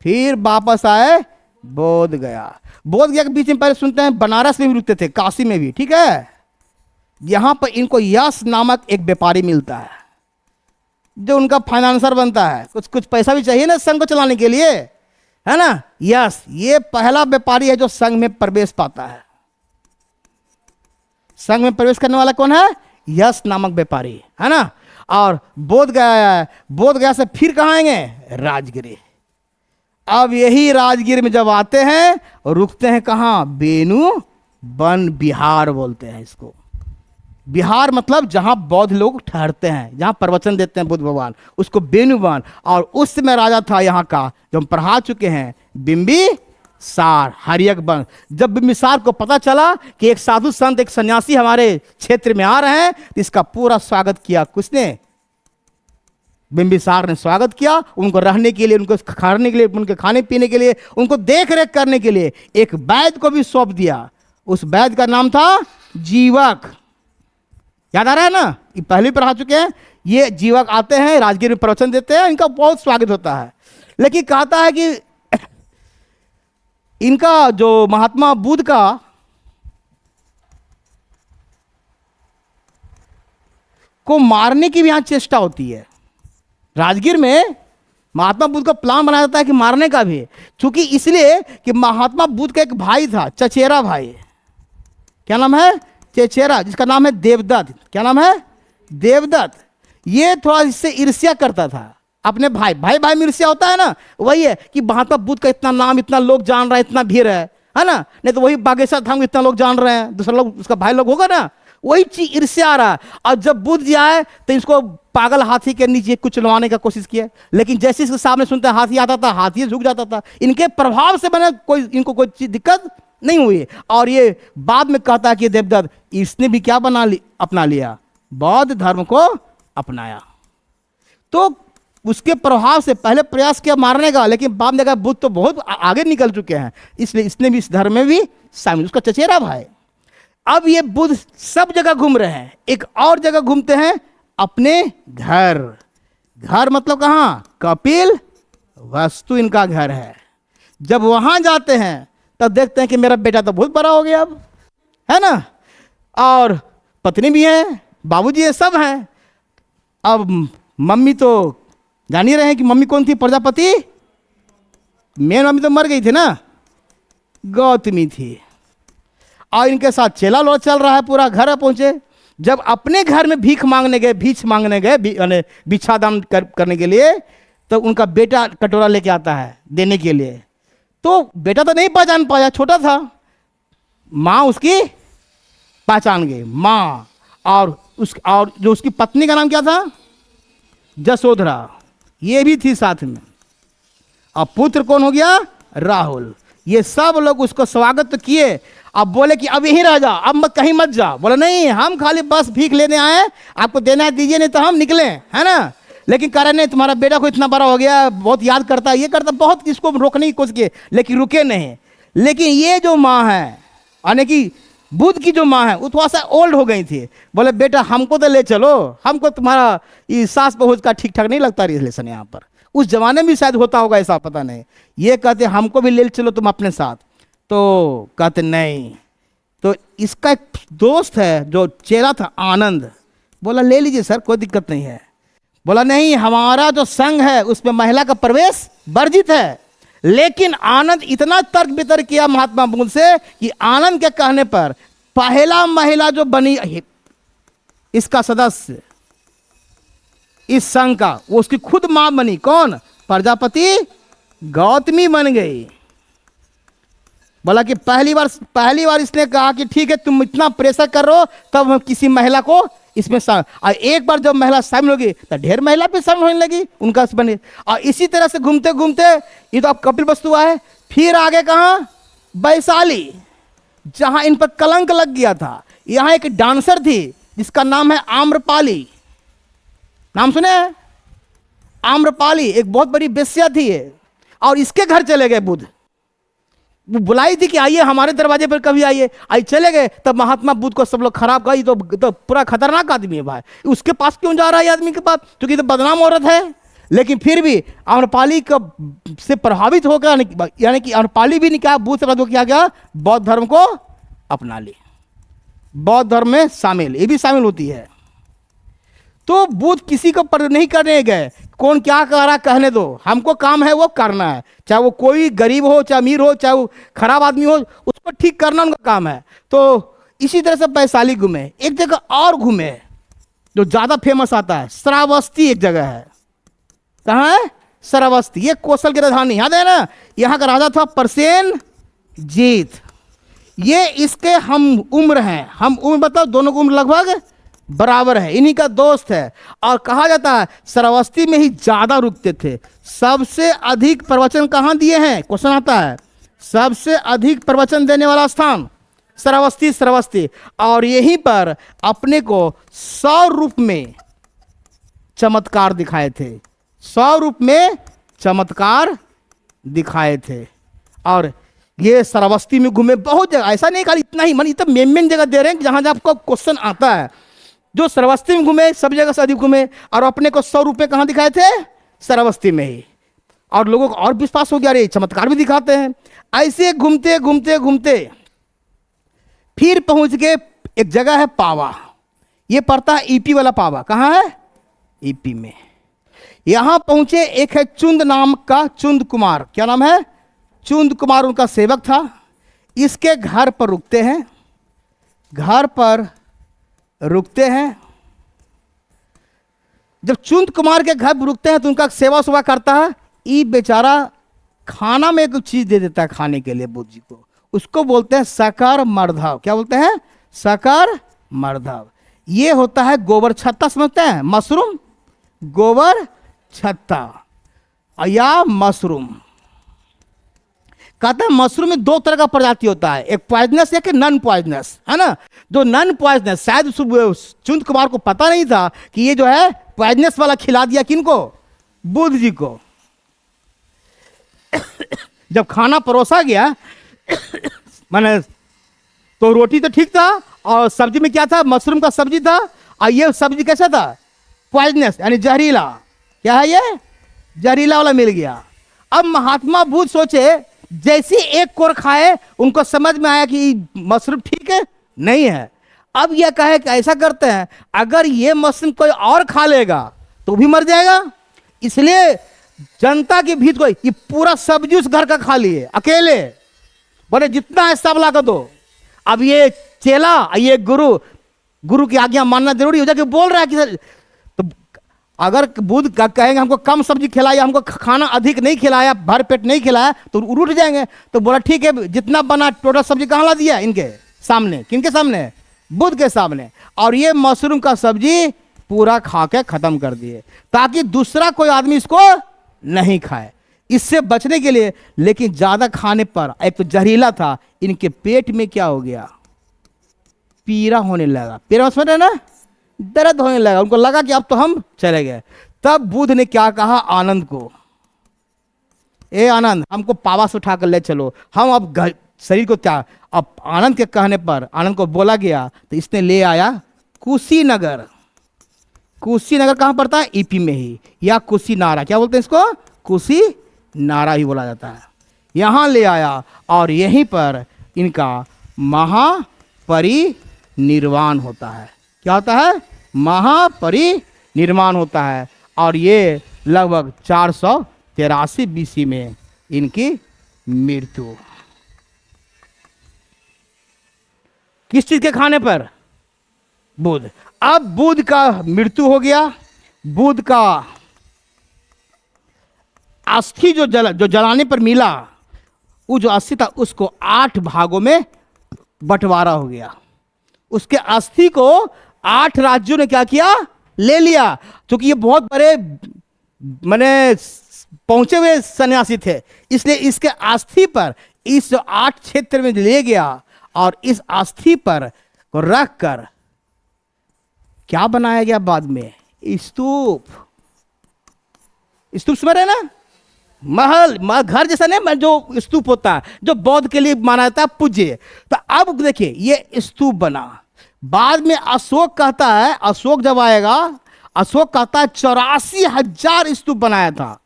फिर वापस आए बोध गया। बोध गया के बीच में पहले सुनते हैं बनारस में भी रुकते थे, काशी में भी, ठीक है। यहां पर इनको यश नामक एक व्यापारी मिलता है, जो उनका फाइनेंसर बनता है। कुछ कुछ पैसा भी चाहिए ना संघ को चलाने के लिए, है ना। यश ये पहला व्यापारी है जो संघ में प्रवेश पाता है। संघ में प्रवेश करने वाला कौन है? यश नामक व्यापारी, है ना। और बोध गया है, बोध गया से फिर कहाँ आएंगे? राजगिरी। अब यही राजगीर में जब आते हैं और रुकते हैं कहाँ? बेनु वन बिहार बोलते हैं इसको। बिहार मतलब जहां बौद्ध लोग ठहरते हैं, जहां प्रवचन देते हैं बुद्ध भगवान, उसको बेनुवन। और उस समय राजा था यहाँ का, जो हम पढ़ा चुके हैं, बिंबिसार, हरियक वंश। जब बिंबिसार को पता चला कि एक साधु संत, एक सन्यासी हमारे क्षेत्र में आ रहे हैं, तो इसका पूरा स्वागत किया। किसने? बिंबिसार ने स्वागत किया। उनको रहने के लिए, उनको खाने के लिए, उनके खाने पीने के लिए, उनको देख रेख करने के लिए एक वैद्य को भी सौंप दिया। उस वैद्य का नाम था जीवक। याद आ रहा है ना? ये पहले पढ़ा चुके हैं। ये जीवक आते हैं, राजगीर में प्रवचन देते हैं, इनका बहुत स्वागत होता है। लेकिन कहता है कि इनका जो महात्मा बुद्ध का को मारने की भी यहां चेष्टा होती है। राजगीर में महात्मा बुद्ध का प्लान बनाया जाता है कि मारने का भी, क्योंकि इसलिए कि महात्मा बुद्ध का एक भाई था, चचेरा भाई। क्या नाम है? चचेरा, जिसका नाम है देवदत्त। क्या नाम है? देवदत्त। ये थोड़ा इससे ईर्ष्या करता था अपने भाई। भाई भाई में ईर्ष्या होता है ना, वही है कि महात्मा बुद्ध का इतना नाम, इतना लोग जान रहे हैं, इतना भीड़ है ना। नहीं तो वही बागेश्वर धाम इतना लोग जान रहे हैं, दूसरा लोग, उसका भाई लोग होगा ना, वही चीज ईर्ष्या आ रहा है। और जब बुद्ध जी आए तो इसको पागल हाथी के नीचे कुचलवाने का कोशिश किया, लेकिन जैसे इसके सामने सुनते हाथी आता था, हाथी झुक जाता था। इनके प्रभाव से मैंने इनको कोई चीज दिक्कत नहीं हुई। और ये बाद में कहता है कि देवदत्त, इसने भी क्या अपना लिया? बौद्ध धर्म को अपनाया। तो उसके प्रभाव से पहले प्रयास किया मारने का, लेकिन बाद में देखा बुद्ध तो बहुत आगे निकल चुके हैं, इसलिए इसने भी इस धर्म में भी शामिल। उसका चचेरा भाई। अब ये बुद्ध सब जगह घूम रहे हैं। एक और जगह घूमते हैं, अपने घर। घर मतलब कहाँ? कपिल वस्तु इनका घर है। जब वहां जाते हैं तब देखते हैं कि मेरा बेटा तो बहुत बड़ा हो गया, अब है ना, और पत्नी भी है, बाबूजी है, सब हैं। अब मम्मी तो जान ही रहे हैं कि मम्मी कौन थी, प्रजापति। मेन मम्मी तो मर गई थी ना, गौतमी थी। और इनके साथ चेला लो चल रहा है, पूरा घर पहुंचे। जब अपने घर में भीख मांगने गए भिक्षादान करने के लिए, तो उनका बेटा कटोरा लेके आता है देने के लिए। तो बेटा तो नहीं पहचान पाया, छोटा था। माँ उसकी पहचान गई, माँ। और जो उसकी पत्नी का नाम क्या था, जसोधरा, ये भी थी साथ में। और पुत्र कौन हो गया, राहुल। ये सब लोग उसको स्वागत तो किए। अब बोले कि अब यहीं रह जा, अब मत कहीं मत जा। बोला नहीं, हम खाली बस भीख लेने आए, आपको देना है दीजिए, नहीं तो हम निकले, है ना। लेकिन कह रहे नहीं, तुम्हारा बेटा को इतना बड़ा हो गया, बहुत याद करता है, ये करता, बहुत इसको रोकने की कोशिश किए, लेकिन रुके नहीं। लेकिन ये जो माँ है, यानी कि बुद्ध की जो माँ है, वो थोड़ा सा ओल्ड हो गई थी। बोले बेटा हमको तो ले चलो, हमको तुम्हारा ये सास बहू का ठीक ठाक नहीं लगता रिलेशन यहाँ पर। उस जमाने में शायद होता होगा ऐसा, पता नहीं। ये कहते हमको भी ले चलो तुम अपने साथ। तो कहते नहीं। तो इसका एक दोस्त है जो चेला था, आनंद, बोला ले लीजिए सर, कोई दिक्कत नहीं है। बोला नहीं, हमारा जो संघ है उसमें महिला का प्रवेश वर्जित है। लेकिन आनंद इतना तर्क वितर्क किया महात्मा बुद्ध से कि आनंद के कहने पर पहला महिला जो बनी इसका सदस्य इस संघ का, वो उसकी खुद मां बनी। कौन, प्रजापति गौतमी बन गई। बोला कि पहली बार इसने कहा कि ठीक है तुम इतना प्रेशर कर रहे हो, तब हम किसी महिला को इसमें और एक बार जब महिला शामिल होगी तो ढेर महिला पे शामिल होने लगी, उनका बने। और इसी तरह से घूमते घूमते ये तो अब कपिल वस्तु है। फिर आगे कहाँ, वैशाली, जहां इन पर कलंक लग गया था। यहाँ एक डांसर थी जिसका नाम है आम्रपाली, नाम सुने हैं? आम्रपाली एक बहुत बड़ी बेश्या थी ये। और इसके घर चले गए बुद्ध, वो बुलाई थी कि आइए हमारे दरवाजे पर कभी आइए, आई चले गए। तब महात्मा बुद्ध को सब लोग खराब कहा, ये तो पूरा खतरनाक आदमी है भाई, उसके पास क्यों जा रहा है आदमी के पास, क्योंकि तो बदनाम औरत है। लेकिन फिर भी आम्रपाली का से प्रभावित होकर, यानी कि आम्रपाली भी नहीं कहा, बुद्ध से प्रभावित किया गया, बौद्ध धर्म को अपना ली, बौद्ध धर्म में शामिल, ये भी शामिल होती है। तो बुद्ध किसी को पर नहीं करने गए, कौन क्या कह रहा कहने दो, हमको काम है वो करना है, चाहे वो कोई गरीब हो, चाहे अमीर हो, चाहे वो खराब आदमी हो, उसको ठीक करना उनका काम है। तो इसी तरह से वैशाली घूमे। एक जगह और घूमे जो ज्यादा फेमस आता है, श्रावस्ती एक जगह है। कहाँ है, श्रावस्ती, ये कौशल की राजधानी, याद है ना। यहाँ का राजा था प्रसेनजीत। ये इसके हम उम्र हैं, हम उम्र बताओ, दोनों की उम्र लगभग बराबर है, इन्हीं का दोस्त है। और कहा जाता है श्रावस्ती में ही ज्यादा रुकते थे। सबसे अधिक प्रवचन कहाँ दिए हैं, क्वेश्चन आता है, सबसे अधिक प्रवचन देने वाला स्थान श्रावस्ती। और यहीं पर अपने को 100 रूप में चमत्कार दिखाए थे, 100 रूप में चमत्कार दिखाए थे। और ये श्रावस्ती में घूमे बहुत जगह, ऐसा नहीं खाली इतना ही, मन इतना मेन जगह दे रहे हैं जहां आपको क्वेश्चन आता है। जो श्रावस्ती में घूमे, सब जगह से अधिक घूमे। और अपने को 100 रुपये कहाँ दिखाए थे, श्रावस्ती में ही। और लोगों को और विश्वास हो गया, अरे चमत्कार भी दिखाते हैं। ऐसे घूमते घूमते घूमते फिर पहुंच गए एक जगह है पावा, ये पड़ता है ईपी वाला पावा। कहाँ है, ईपी में। यहां पहुंचे, एक है चुंद नाम का, चुंद कुमार, क्या नाम है, चुंद कुमार उनका सेवक था। इसके घर पर रुकते हैं, घर पर रुकते हैं। जब चुंद कुमार के घर रुकते हैं तो उनका सेवा सुवा करता है। ये बेचारा खाना में कुछ चीज दे देता है खाने के लिए बुद्ध जी को, उसको बोलते हैं सकर मर्धव। क्या बोलते हैं, सकर मर्धव। ये होता है गोबर छत्ता, समझते हैं, मशरूम, गोबर छत्ता या मशरूम। कहते हैं मशरूम में 2 तरह का प्रजाति होता है, एक पॉइजनस, एक नॉन पॉइजनस, है ना। जो नॉन पॉइजनस, शायद चुंद कुमार को पता नहीं था कि ये जो है पॉइजनस वाला खिला दिया किनको, बुद्ध जी को। जब खाना परोसा गया मैंने, तो रोटी तो ठीक था और सब्जी में क्या था, मशरूम का सब्जी था। और ये सब्जी कैसा था, पॉइजनस, यानी जहरीला। क्या है ये, जहरीला वाला मिल गया। अब महात्मा बुद्ध सोचे, जैसे एक कोर खाए उनको समझ में आया कि मशरूम ठीक है, नहीं है। अब यह कहे कि ऐसा करते हैं, अगर ये मशरूम कोई और खा लेगा तो भी मर जाएगा, इसलिए जनता के भीत को ये पूरा सब्जी उस घर का खा लिए अकेले, बोले जितना है सब ला कर दो। अब ये चेला, ये गुरु की आज्ञा मानना जरूरी हो जाए कि बोल रहा है कि तो अगर बुद्ध का कहेंगे हमको कम सब्जी खिलाया, हमको खाना अधिक नहीं खिलाया, भर पेट नहीं खिलाया, तो उठ जाएंगे। तो बोला ठीक है, जितना बना टोटल सब्जी कहाँ ला दिया? इनके सामने। किनके सामने? बुद्ध के सामने। और ये मशरूम का सब्जी पूरा खा के खत्म कर दिए ताकि दूसरा कोई आदमी इसको नहीं खाए, इससे बचने के लिए। लेकिन ज्यादा खाने पर, एक तो जहरीला था, इनके पेट में क्या हो गया? पीड़ा होने लगा। पीड़ा समझ रहे ना? दर्द होने लगा। उनको लगा कि अब तो हम चले गए। तब बुद्ध ने क्या कहा आनंद को, ए आनंद, हमको पावा से उठाकर ले चलो, हम अब शरीर को त्याग। अब आनंद के कहने पर आनंद को बोला गया तो इसने ले आया कुशीनगर। कुशीनगर कहाँ पड़ता है? ईपी में ही, या कुशीनारा, क्या बोलते हैं इसको? कुशीनारा ही बोला जाता है। यहाँ ले आया और यहीं पर इनका महापरिनिर्वाण होता है। क्या होता है? महापरिनिर्वाण होता है। और ये लगभग 483 BC में इनकी मृत्यु। किस चीज के खाने पर? बुद्ध। अब बुद्ध का मृत्यु हो गया। बुद्ध का अस्थि जो जलाने पर मिला, वो जो अस्थि था उसको 8 भागों में बंटवारा हो गया। उसके अस्थि को 8 राज्यों ने क्या किया? ले लिया। क्योंकि ये बहुत बड़े माने पहुंचे हुए सन्यासी थे, इसलिए इसके अस्थि पर इस जो 8 क्षेत्र में ले गया और इस अस्थि पर को रख कर क्या बनाया गया बाद में? स्तूप। स्तूप समझ रहे ना? महल घर जैसा नहीं, जो स्तूप होता है जो बौद्ध के लिए माना जाता है पूज्य। तो अब देखिए ये स्तूप बना। बाद में अशोक कहता है, अशोक जब आएगा, अशोक कहता है 84,000 स्तूप बनाया था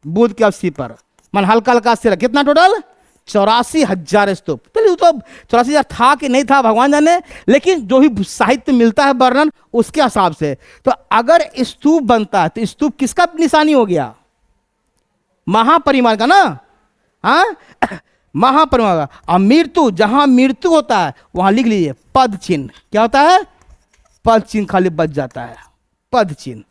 बुद्ध के अस्थि पर। मन हल्का हल्का अस्थि, कितना टोटल? 84,000 स्तूप। चलिए तो 84,000 था कि नहीं था भगवान जाने, लेकिन जो भी साहित्य मिलता है वर्णन उसके हिसाब से। तो अगर स्तूप बनता है तो स्तूप किसका निशानी हो गया? महापरिनिर्वाण का ना। हाँ, महापरिनिर्वाण का। और मृत्यु, जहां मृत्यु होता है वहां लिख लीजिए पद चिन्ह। क्या होता है? पद चिन्ह खाली बच जाता है, पद चिन्ह।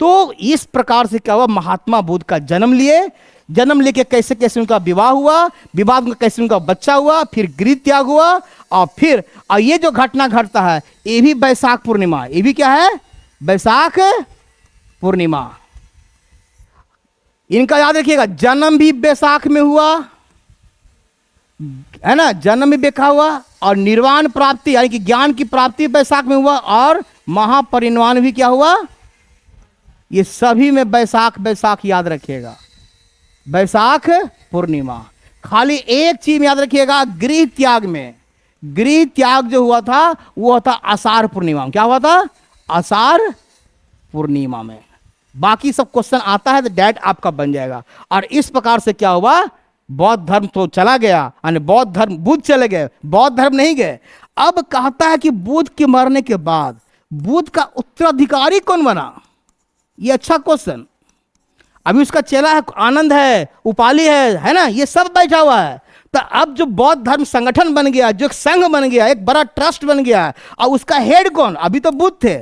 तो इस प्रकार से क्या हुआ? महात्मा बुद्ध का जन्म लिए, जन्म लेके कैसे कैसे उनका विवाह हुआ, विवाह में कैसे उनका बच्चा हुआ, फिर गृह त्याग हुआ, और फिर ये जो घटना घटता है ये भी वैशाख पूर्णिमा। ये भी क्या है? वैशाख पूर्णिमा। इनका याद रखिएगा, जन्म भी वैशाख में हुआ है ना, जन्म भी देखा हुआ, और निर्वाण प्राप्ति यानी कि ज्ञान की प्राप्ति वैशाख में हुआ, और महापरिनिर्वाण भी क्या हुआ? ये सभी में वैशाख वैशाख याद रखिएगा, वैशाख पूर्णिमा। खाली एक चीज याद रखिएगा, गृह त्याग में, गृह त्याग जो हुआ था वो था आषाढ़ पूर्णिमा में। क्या हुआ था? आषाढ़ पूर्णिमा में। बाकी सब क्वेश्चन आता है तो डैट आपका बन जाएगा। और इस प्रकार से क्या हुआ? बौद्ध धर्म तो चला गया, यानी बौद्ध धर्म, बुद्ध चले गए, बौद्ध धर्म नहीं गए। अब कहता है कि बुद्ध के मरने के बाद बुद्ध का उत्तराधिकारी कौन बना? ये अच्छा क्वेश्चन। अभी उसका चेला है, आनंद है, उपाली है ना, ये सब बैठा हुआ है। तो अब जो बौद्ध धर्म संगठन बन गया, जो एक संघ बन गया, एक बड़ा ट्रस्ट बन गया, और उसका हेड कौन? अभी तो बुद्ध थे।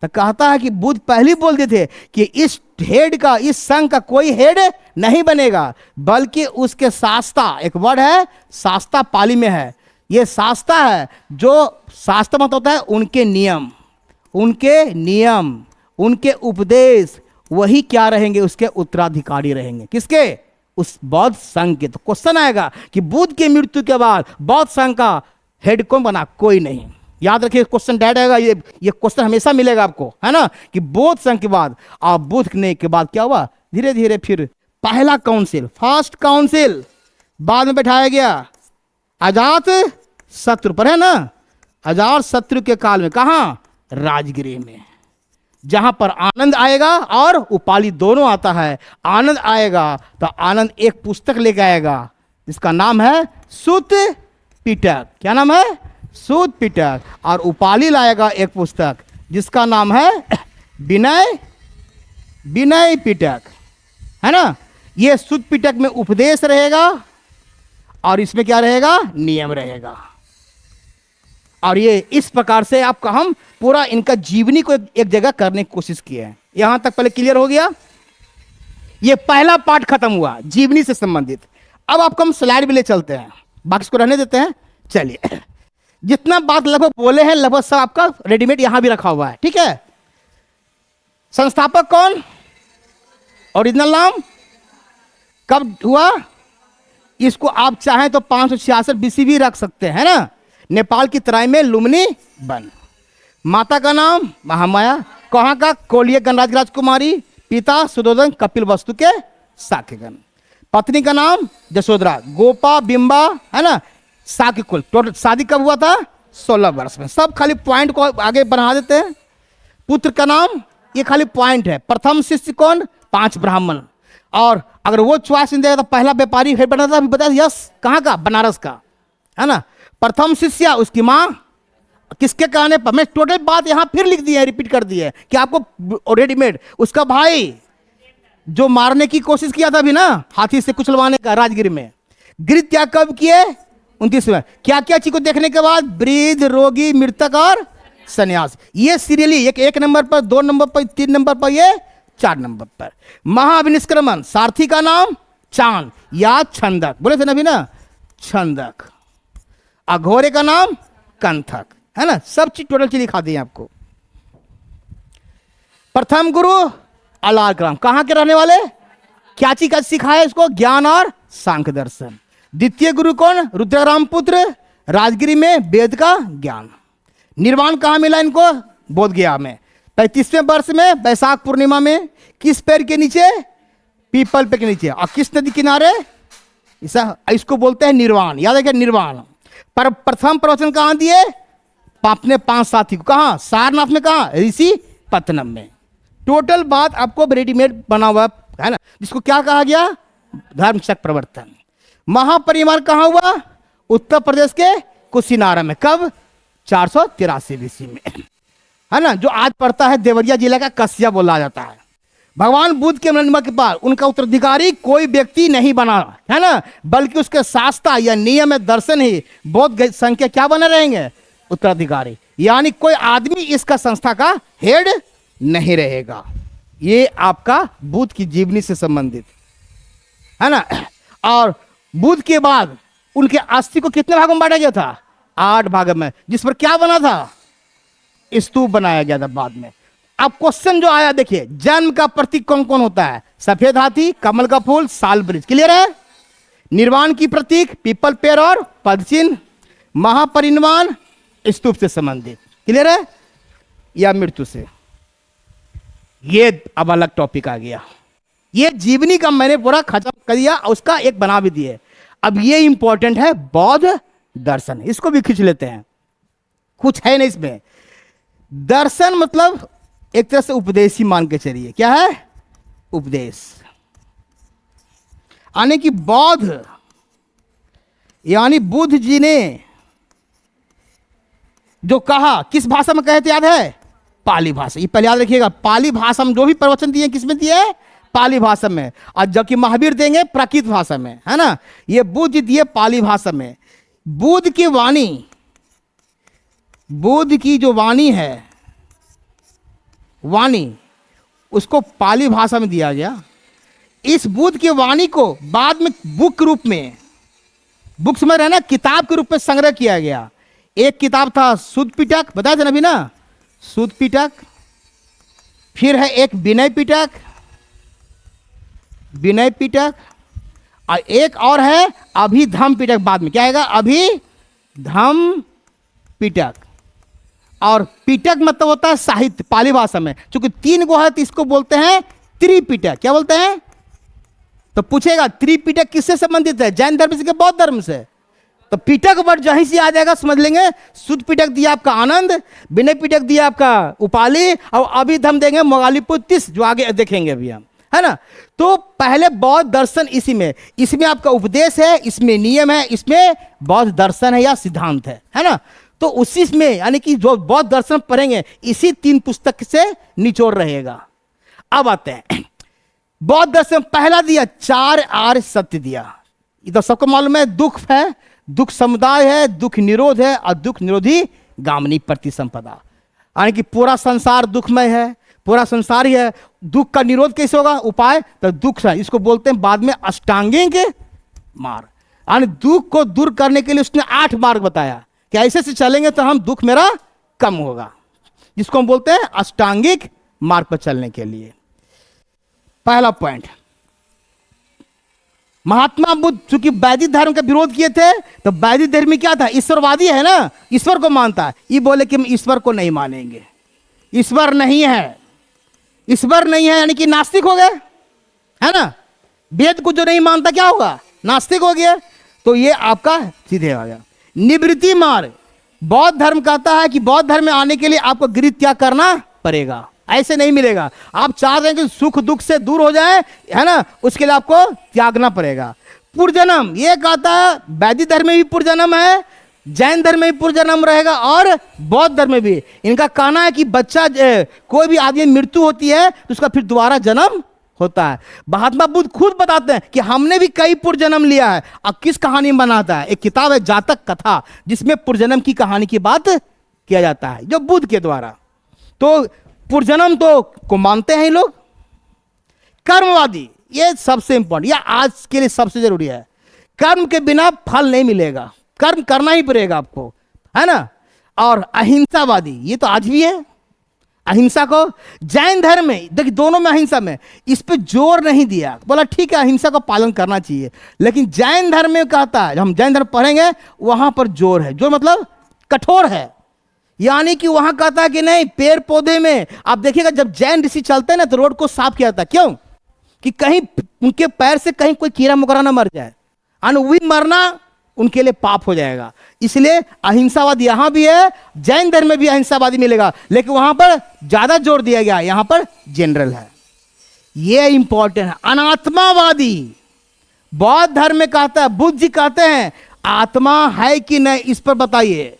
तो कहता है कि बुद्ध पहले बोल देते थे कि इस हेड का, इस संघ का कोई हेड नहीं बनेगा, बल्कि उसके शास्ता, एक वर्ड है शास्ता, पाली में है, ये शास्ता है। जो शास्त्र मत होता है उनके नियम, उनके नियम, उनके उपदेश, वही क्या रहेंगे? उसके उत्तराधिकारी रहेंगे। किसके? उस बौद्ध संघ के। तो क्वेश्चन आएगा कि बुद्ध की मृत्यु के बाद बौद्ध संघ का हेड कौन बना? कोई नहीं। याद रखिए, क्वेश्चन डैड आएगा, ये क्वेश्चन हमेशा मिलेगा आपको, है ना, कि बौद्ध संघ के बाद और बुद्ध ने के बाद क्या हुआ? धीरे धीरे फिर पहला काउंसिल, फर्स्ट काउंसिल बाद में बैठाया गया अजात शत्रु पर, है ना, अजात शत्रु के काल में। कहां? राजगृह में, जहां पर आनंद आएगा और उपाली दोनों आता है। आनंद आएगा तो आनंद एक पुस्तक लेकर आएगा जिसका नाम है सुत पिटक। क्या नाम है? सुद पिटक, और उपाली लाएगा एक पुस्तक जिसका नाम है विनय विनय पिटक, है ना। ये सुद पिटक में उपदेश रहेगा और इसमें क्या रहेगा, नियम रहेगा। और ये इस प्रकार से आपका हम पूरा इनका जीवनी को एक जगह करने की कोशिश किए हैं। यहां तक पहले क्लियर हो गया। ये पहला पार्ट खत्म हुआ जीवनी से संबंधित। अब आपको हम स्लाइड भी ले चलते हैं, बाकी इसको रहने देते हैं। चलिए, जितना बात लगभग बोले हैं लगभग सब आपका रेडीमेड यहां भी रखा हुआ है, ठीक है। संस्थापक कौन, ओरिजिनल नाम, कब हुआ, इसको आप चाहें तो 566 BC भी रख सकते हैं ना। नेपाल की तराई में लुम्बिनी वन। माता का नाम महामाया, कहाँ का, कोलिया गणराज राजकुमारी, पिता सुदोधन कपिल वस्तु के साक्यगण। पत्नी का नाम जसोधरा, गोपा बिंबा, है ना, साक्य कुल। टोटल शादी कब हुआ था, 16 वर्ष में। सब खाली पॉइंट को आगे बढ़ा देते हैं। पुत्र का नाम, ये खाली पॉइंट है। प्रथम शिष्य कौन, 5 ब्राह्मण। और अगर वो चॉइस नहीं देगा तो पहला व्यापारी है बना था, अभी बता, यस, कहाँ का, बनारस का, है ना। प्रथम शिष्या, उसकी माँ, किसके कहने पर, मैं टोटल बात यहां फिर लिख दी है, रिपीट कर दी है कि आपको रेडीमेड। उसका भाई जो मारने की कोशिश किया था अभी ना, हाथी से कुचलवाने का, राजगिर में। गृह त्याग कब किए, 29वें। क्या क्या चीज को देखने के बाद, वृद्ध, रोगी, मृतक और सन्यास। ये सीरियली एक नंबर पर, 2 नंबर पर, 3 नंबर पर, ये 4 नंबर पर। महाविनिष्क्रमण, सारथी का नाम चांद या छंदक, बोले थे ना अभी ना, छंदक। अघोरे का नाम कंथक, है ना। सब चीज टोटल चीज दिखा दी आपको। प्रथम गुरु अलारग्राम, कहां के रहने वाले, क्या चीज का सिखाया इसको, ज्ञान और सांख्य दर्शन। द्वितीय गुरु कौन, रुद्रराम पुत्र, राजगिरी में वेद का ज्ञान। निर्वाण कहां मिला इनको, बोध गया में। 35वें वर्ष में वैशाख पूर्णिमा में, किस पेड़ के नीचे, पीपल पेड़ के नीचे। और किस नदी किनारे, इसको बोलते हैं निर्वाण, याद है, निर्वाण। पर प्रथम प्रवचन कहां दिए, अपने 5 साथी को, कहां, सारनाथ में, कहां, ऋषि पत्तनम में। टोटल बात आपको रेडीमेड बना हुआ है ना, जिसको क्या कहा गया, धर्म चक्र प्रवर्तन। महापरिनिर्वाण कहां हुआ, उत्तर प्रदेश के कुशीनारा में, कब, 483 BC में, है ना। जो आज पड़ता है देवरिया जिला का कसिया बोला जाता है। भगवान बुद्ध के मरने के बाद उनका उत्तराधिकारी कोई व्यक्ति नहीं बना, है ना, बल्कि उसके शास्त्र या नियम दर्शन ही बौद्ध संख्या क्या बने रहेंगे, उत्तराधिकारी। यानी कोई आदमी इसका संस्था का हेड नहीं रहेगा। ये आपका बुद्ध की जीवनी से संबंधित है ना। और बुद्ध के बाद उनके अस्थि को कितने भागों में बांटा गया था, 8 भाग में, जिस पर क्या बना था, स्तूप बनाया गया था बाद में। अब क्वेश्चन जो आया देखिए, जन्म का प्रतीक कौन कौन होता है, सफेद हाथी, कमल का फूल, साल वृक्ष, क्लियर है। निर्वाण की प्रतीक पीपल पेड़ और पदचिन्ह। महापरिनिर्वाण स्तूप से संबंधित, क्लियर है, या मृत्यु से। ये अब अलग टॉपिक आ गया। ये जीवनी का मैंने पूरा खत्म कर दिया, उसका एक बना भी दिए। अब ये इंपॉर्टेंट है बौद्ध दर्शन, इसको भी खींच लेते हैं, कुछ है नहीं इसमें। दर्शन मतलब एक तरह से उपदेश ही मान के चलिए, क्या है, उपदेश। यानी कि बौद्ध, यानी बुद्ध जी ने जो कहा, किस भाषा में कहे थे याद है, पाली भाषा। ये पहले याद रखिएगा, पाली भाषा में जो भी प्रवचन दिए किसमें दिए, पाली भाषा में। और जबकि महावीर देंगे प्राकृत भाषा में, है ना। ये बुद्ध जी दिए पाली भाषा में। बुद्ध की वाणी, बुद्ध की जो वाणी है, वाणी, उसको पाली भाषा में दिया गया। इस बुद्ध की वाणी को बाद में बुक रूप में, बुक समझ रहे ना, किताब के रूप में संग्रह किया गया। एक किताब था सुद पिटक, बताया था ना अभी ना, सुद पिटक। फिर है एक विनय पिटक, विनय पिटक, और एक और है अभिधम पिटक। बाद में क्या आएगा, अभिधम पिटक। और पिटक मतलब होता है साहित्य पाली भाषा में। चूंकि 3 गो है तो इसको बोलते हैं त्रिपिटक। क्या बोलते हैं, तो पूछेगा त्रिपिटक किससे संबंधित है, जैन धर्म से कि बौद्ध धर्म से। तो पिटक वर्ड जहीं से आ जाएगा समझ लेंगे। सुद पिटक दिया आपका आनंद, विनय पिटक दिया आपका उपाली, और अभिधम देंगे मोगालीपुत्र, जो आगे देखेंगे अभी हम, है ना। तो पहले बौद्ध दर्शन इसी में, इसमें आपका उपदेश है, इसमें नियम है, इसमें बौद्ध दर्शन है या सिद्धांत है ना। तो उसी में यानी कि जो बौद्ध दर्शन पढ़ेंगे इसी 3 पुस्तक से निचोड़ रहेगा। अब आते हैं बौद्ध दर्शन पहला दिया 4 आर्य सत्य दिया। ये तो सबको मालूम है, दुख है, दुख समुदाय है, दुख निरोध है और दुख निरोधी गामिनी प्रतिसंपदा। यानी कि पूरा संसार दुखमय है, पूरा संसार ही है। दुख का निरोध कैसे होगा? उपाय तो दुख है, इसको बोलते हैं बाद में अष्टांगिक मार्ग। यानी दुख को दूर करने के लिए उसने 8 मार्ग बताया कि ऐसे से चलेंगे तो हम दुख मेरा कम होगा, जिसको हम बोलते हैं अष्टांगिक मार्ग पर चलने के लिए। पहला पॉइंट, महात्मा बुद्ध चूंकि वैदिक धर्म का विरोध किए थे, तो वैदिक धर्म में क्या था? ईश्वरवादी है ना, ईश्वर को मानता है। ये बोले कि हम ईश्वर को नहीं मानेंगे, ईश्वर नहीं है, ईश्वर नहीं है, यानी कि नास्तिक हो गए, है ना। वेद को जो नहीं मानता क्या होगा? नास्तिक हो गया। तो ये आपका सीधे आ गया। निवृत्ति मार्ग, बौद्ध धर्म कहता है कि बौद्ध धर्म में आने के लिए आपको गृह त्याग करना पड़ेगा, ऐसे नहीं मिलेगा। आप चाह रहे हैं कि सुख दुख से दूर हो जाए, है ना, उसके लिए आपको त्यागना पड़ेगा। पुरजन्म, ये कहता है वैदिक धर्म में भी पुरजन्म है, जैन धर्म में भी पुरजन्म रहेगा और बौद्ध धर्म में भी। इनका कहना है कि बच्चा कोई भी आदमी मृत्यु होती है तो उसका फिर दोबारा जन्म होता है। महात्मा बुद्ध खुद बताते हैं कि हमने भी कई पुरजन्म लिया है। अब किस कहानी में बनाता है? एक किताब है जातक कथा, जिसमें पुरजन्म की कहानी की बात किया जाता है, जो बुद्ध के द्वारा। तो पुरजन्म तो को मानते हैं लोग। कर्मवादी, ये सबसे इंपॉर्टेंट, यह आज के लिए सबसे जरूरी है। कर्म के बिना फल नहीं मिलेगा, कर्म करना ही पड़ेगा आपको, है ना। और अहिंसावादी, ये तो आज भी है, अहिंसा को। जैन धर्म में देखिए, दोनों में अहिंसा में इस पे जोर नहीं दिया, बोला ठीक है अहिंसा का पालन करना चाहिए, लेकिन जैन धर्म में कहता है, जब हम जैन धर्म पढ़ेंगे वहां पर जोर है। जोर मतलब कठोर है, यानी कि वहां कहता है कि नहीं, पेड़ पौधे में आप देखिएगा जब जैन ऋषि चलते हैं ना तो रोड को साफ किया जाता है। क्यों? कि कहीं उनके पैर से कहीं कोई कीड़ा मकोड़ा ना मर जाए, वही मरना उनके लिए पाप हो जाएगा। इसलिए अहिंसावाद यहां भी है, जैन धर्म में भी अहिंसावादी मिलेगा, लेकिन वहां पर ज्यादा जोर दिया गया, यहां पर जनरल है। यह इंपॉर्टेंट है। अनात्मावादी, बौद्ध धर्म में कहता है, बुद्ध जी कहते हैं आत्मा है कि नहीं, इस पर बताइए।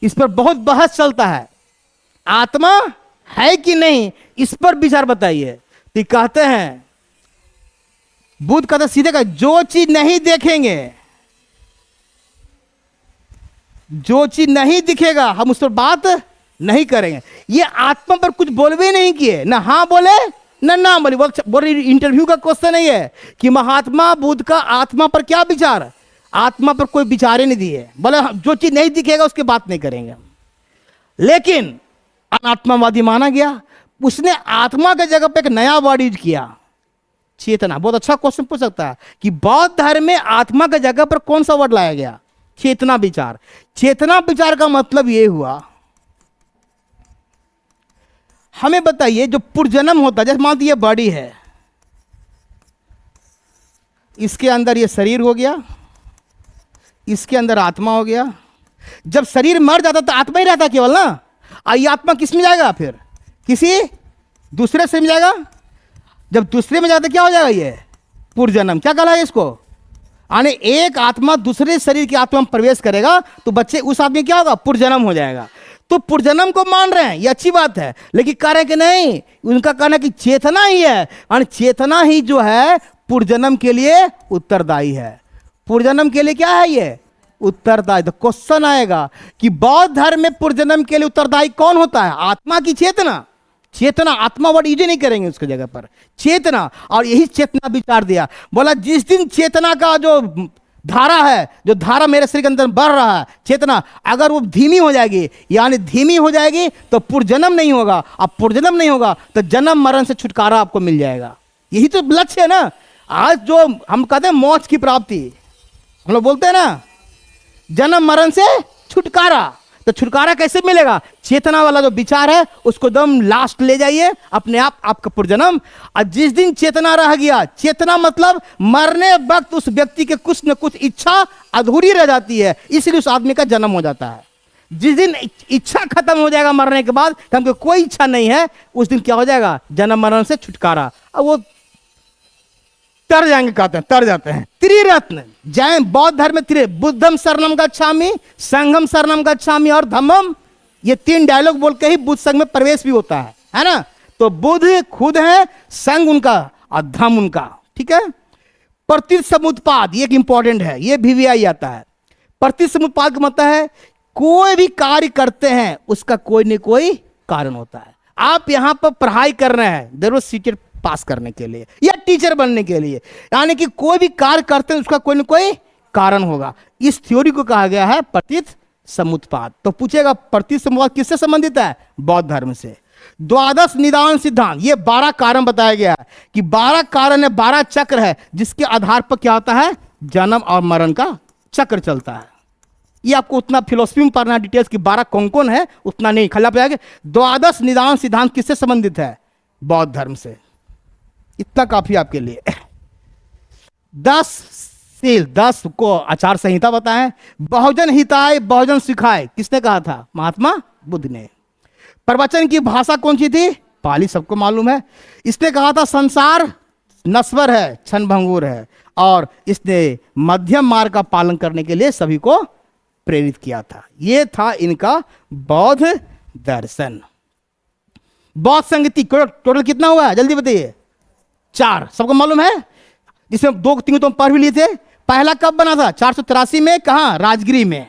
इस पर बहुत बहस चलता है, आत्मा है कि नहीं, इस पर विचार बताइए। तो कहते हैं, बुद्ध कहते सीधे का, जो चीज नहीं देखेंगे, जो चीज नहीं दिखेगा हम उस पर बात नहीं करेंगे। ये आत्मा पर कुछ बोलवे नहीं किए, ना हाँ बोले ना बोले। बोले इंटरव्यू का क्वेश्चन नहीं है कि महात्मा बुद्ध का आत्मा पर क्या विचार, आत्मा पर कोई विचार नहीं दिए, बोले जो चीज नहीं दिखेगा उसकी बात नहीं करेंगे। लेकिन अनात्मावादी माना गया, उसने आत्मा के जगह पे एक नया वर्ड यूज किया, चेतना। बहुत अच्छा क्वेश्चन पूछ सकता है कि बौद्ध धर्म में आत्मा के जगह पर कौन सा वर्ड लाया गया? चेतना विचार। चेतना विचार का मतलब यह हुआ, हमें बताइए जो पुरजन्म होता है, जैसे मान लीजिए बॉडी है, इसके अंदर ये शरीर हो गया, इसके अंदर आत्मा हो गया। जब शरीर मर जाता तो आत्मा ही रहता केवल ना, और ये आत्मा किस में जाएगा? फिर किसी दूसरे से में जाएगा। जब दूसरे में जाता क्या हो जाएगा? ये पुरजन्म। क्या कहला है इसको? यानी एक आत्मा दूसरे शरीर की आत्मा में प्रवेश करेगा तो बच्चे उस आदमी क्या होगा? पुरजन्म हो जाएगा। तो पुरजन्म को मान रहे हैं, ये अच्छी बात है, लेकिन कह रहे हैं कि नहीं, उनका कहना है कि चेतना ही है, और चेतना ही जो है पुरजन्म के लिए उत्तरदायी है। पुरजन्म के लिए क्या है? ये उत्तरदायी। तो क्वेश्चन आएगा कि बौद्ध धर्म में पुरजन्म के लिए उत्तरदायी कौन होता है? आत्मा की चेतना। चेतना, आत्मा वर्ड यूज नहीं करेंगे उसकी जगह पर, चेतना। और यही चेतना विचार दिया, बोला जिस दिन चेतना का जो धारा है, जो धारा मेरे शरीर के अंदर बढ़ रहा है, चेतना, अगर वो धीमी हो जाएगी, यानी धीमी हो जाएगी तो पुरजन्म नहीं होगा। अब पुरजन्म नहीं होगा तो जन्म मरण से छुटकारा आपको मिल जाएगा। यही तो लक्ष्य है ना। आज जो हम कहते हैं मोक्ष की प्राप्ति, हम लोग बोलते हैं ना जन्म मरण से छुटकारा, तो छुटकारा कैसे मिलेगा? चेतना वाला जो विचार है उसको दम लास्ट ले जाइए, अपने आप आपका पुरजन्म। और जिस दिन चेतना रह गया, चेतना मतलब मरने वक्त उस व्यक्ति के कुछ न कुछ इच्छा अधूरी रह जाती है, इसलिए उस आदमी का जन्म हो जाता है। जिस दिन इच्छा खत्म हो जाएगा मरने के बाद, हमको कोई इच्छा नहीं है, उस दिन क्या हो जाएगा? जन्म मरण से छुटकारा। अब वो तर जाएंगे, कहते हैं तर जाते हैं। त्रिरत्न जैन बौद्ध धर्म में बुद्धम शरणम गच्छामि, संघम शरणम गच्छामि और धम्मम, ये 3 डायलॉग बोल के ही बुद्ध संघ में प्रवेश भी होता है ना। तो बुद्ध खुद है, संघ उनका और धम्म उनका, ठीक है। प्रतिसमुत्पाद ये एक इंपॉर्टेंट है, ये VVI आता है। प्रतिसमुत्पाद का मतलब है कोई भी कार्य करते हैं उसका कोई न कोई कारण होता है। आप यहां पर पढ़ाई कर रहे हैं जरूर सीटेट पास करने के लिए या टीचर बनने के लिए, यानी कि कोई भी कार्य करते हैं उसका कोई न कोई कारण होगा। इस थ्योरी को कहा गया है प्रतिसमुत्पाद। तो पूछेगा प्रतिसमुत्पाद किससे संबंधित है? बौद्ध धर्म से। द्वादश निदान सिद्धांत, ये 12 कारण बताया गया है कि 12 कारण है, 12 चक्र है जिसके आधार पर क्या होता है, जन्म और मरण का चक्र चलता है। ये आपको उतना फिलोसफी में पढ़ना डिटेल्स की 12 कौन कौन है उतना नहीं, खाली आप जाएंगे द्वादश निदान सिद्धांत किससे संबंधित है? बौद्ध धर्म से। इतना काफी आपके लिए। 10 सील, 10 को आचार संहिता बताएं। बहुजन हिताय बहुजन सुखाय किसने कहा था? महात्मा बुद्ध ने। प्रवचन की भाषा कौन सी थी? पाली, सबको मालूम है। इसने कहा था संसार नश्वर है, क्षणभंगुर है, और इसने मध्यम मार्ग का पालन करने के लिए सभी को प्रेरित किया था। यह था इनका बौद्ध दर्शन। बौद्ध संगति टोटल कितना हुआ जल्दी बताइए? 4, सबको मालूम है, जिसमें 2-3 तो पढ़ भी लिए थे। पहला कब बना था? 483 में। कहां? राजगिरी में,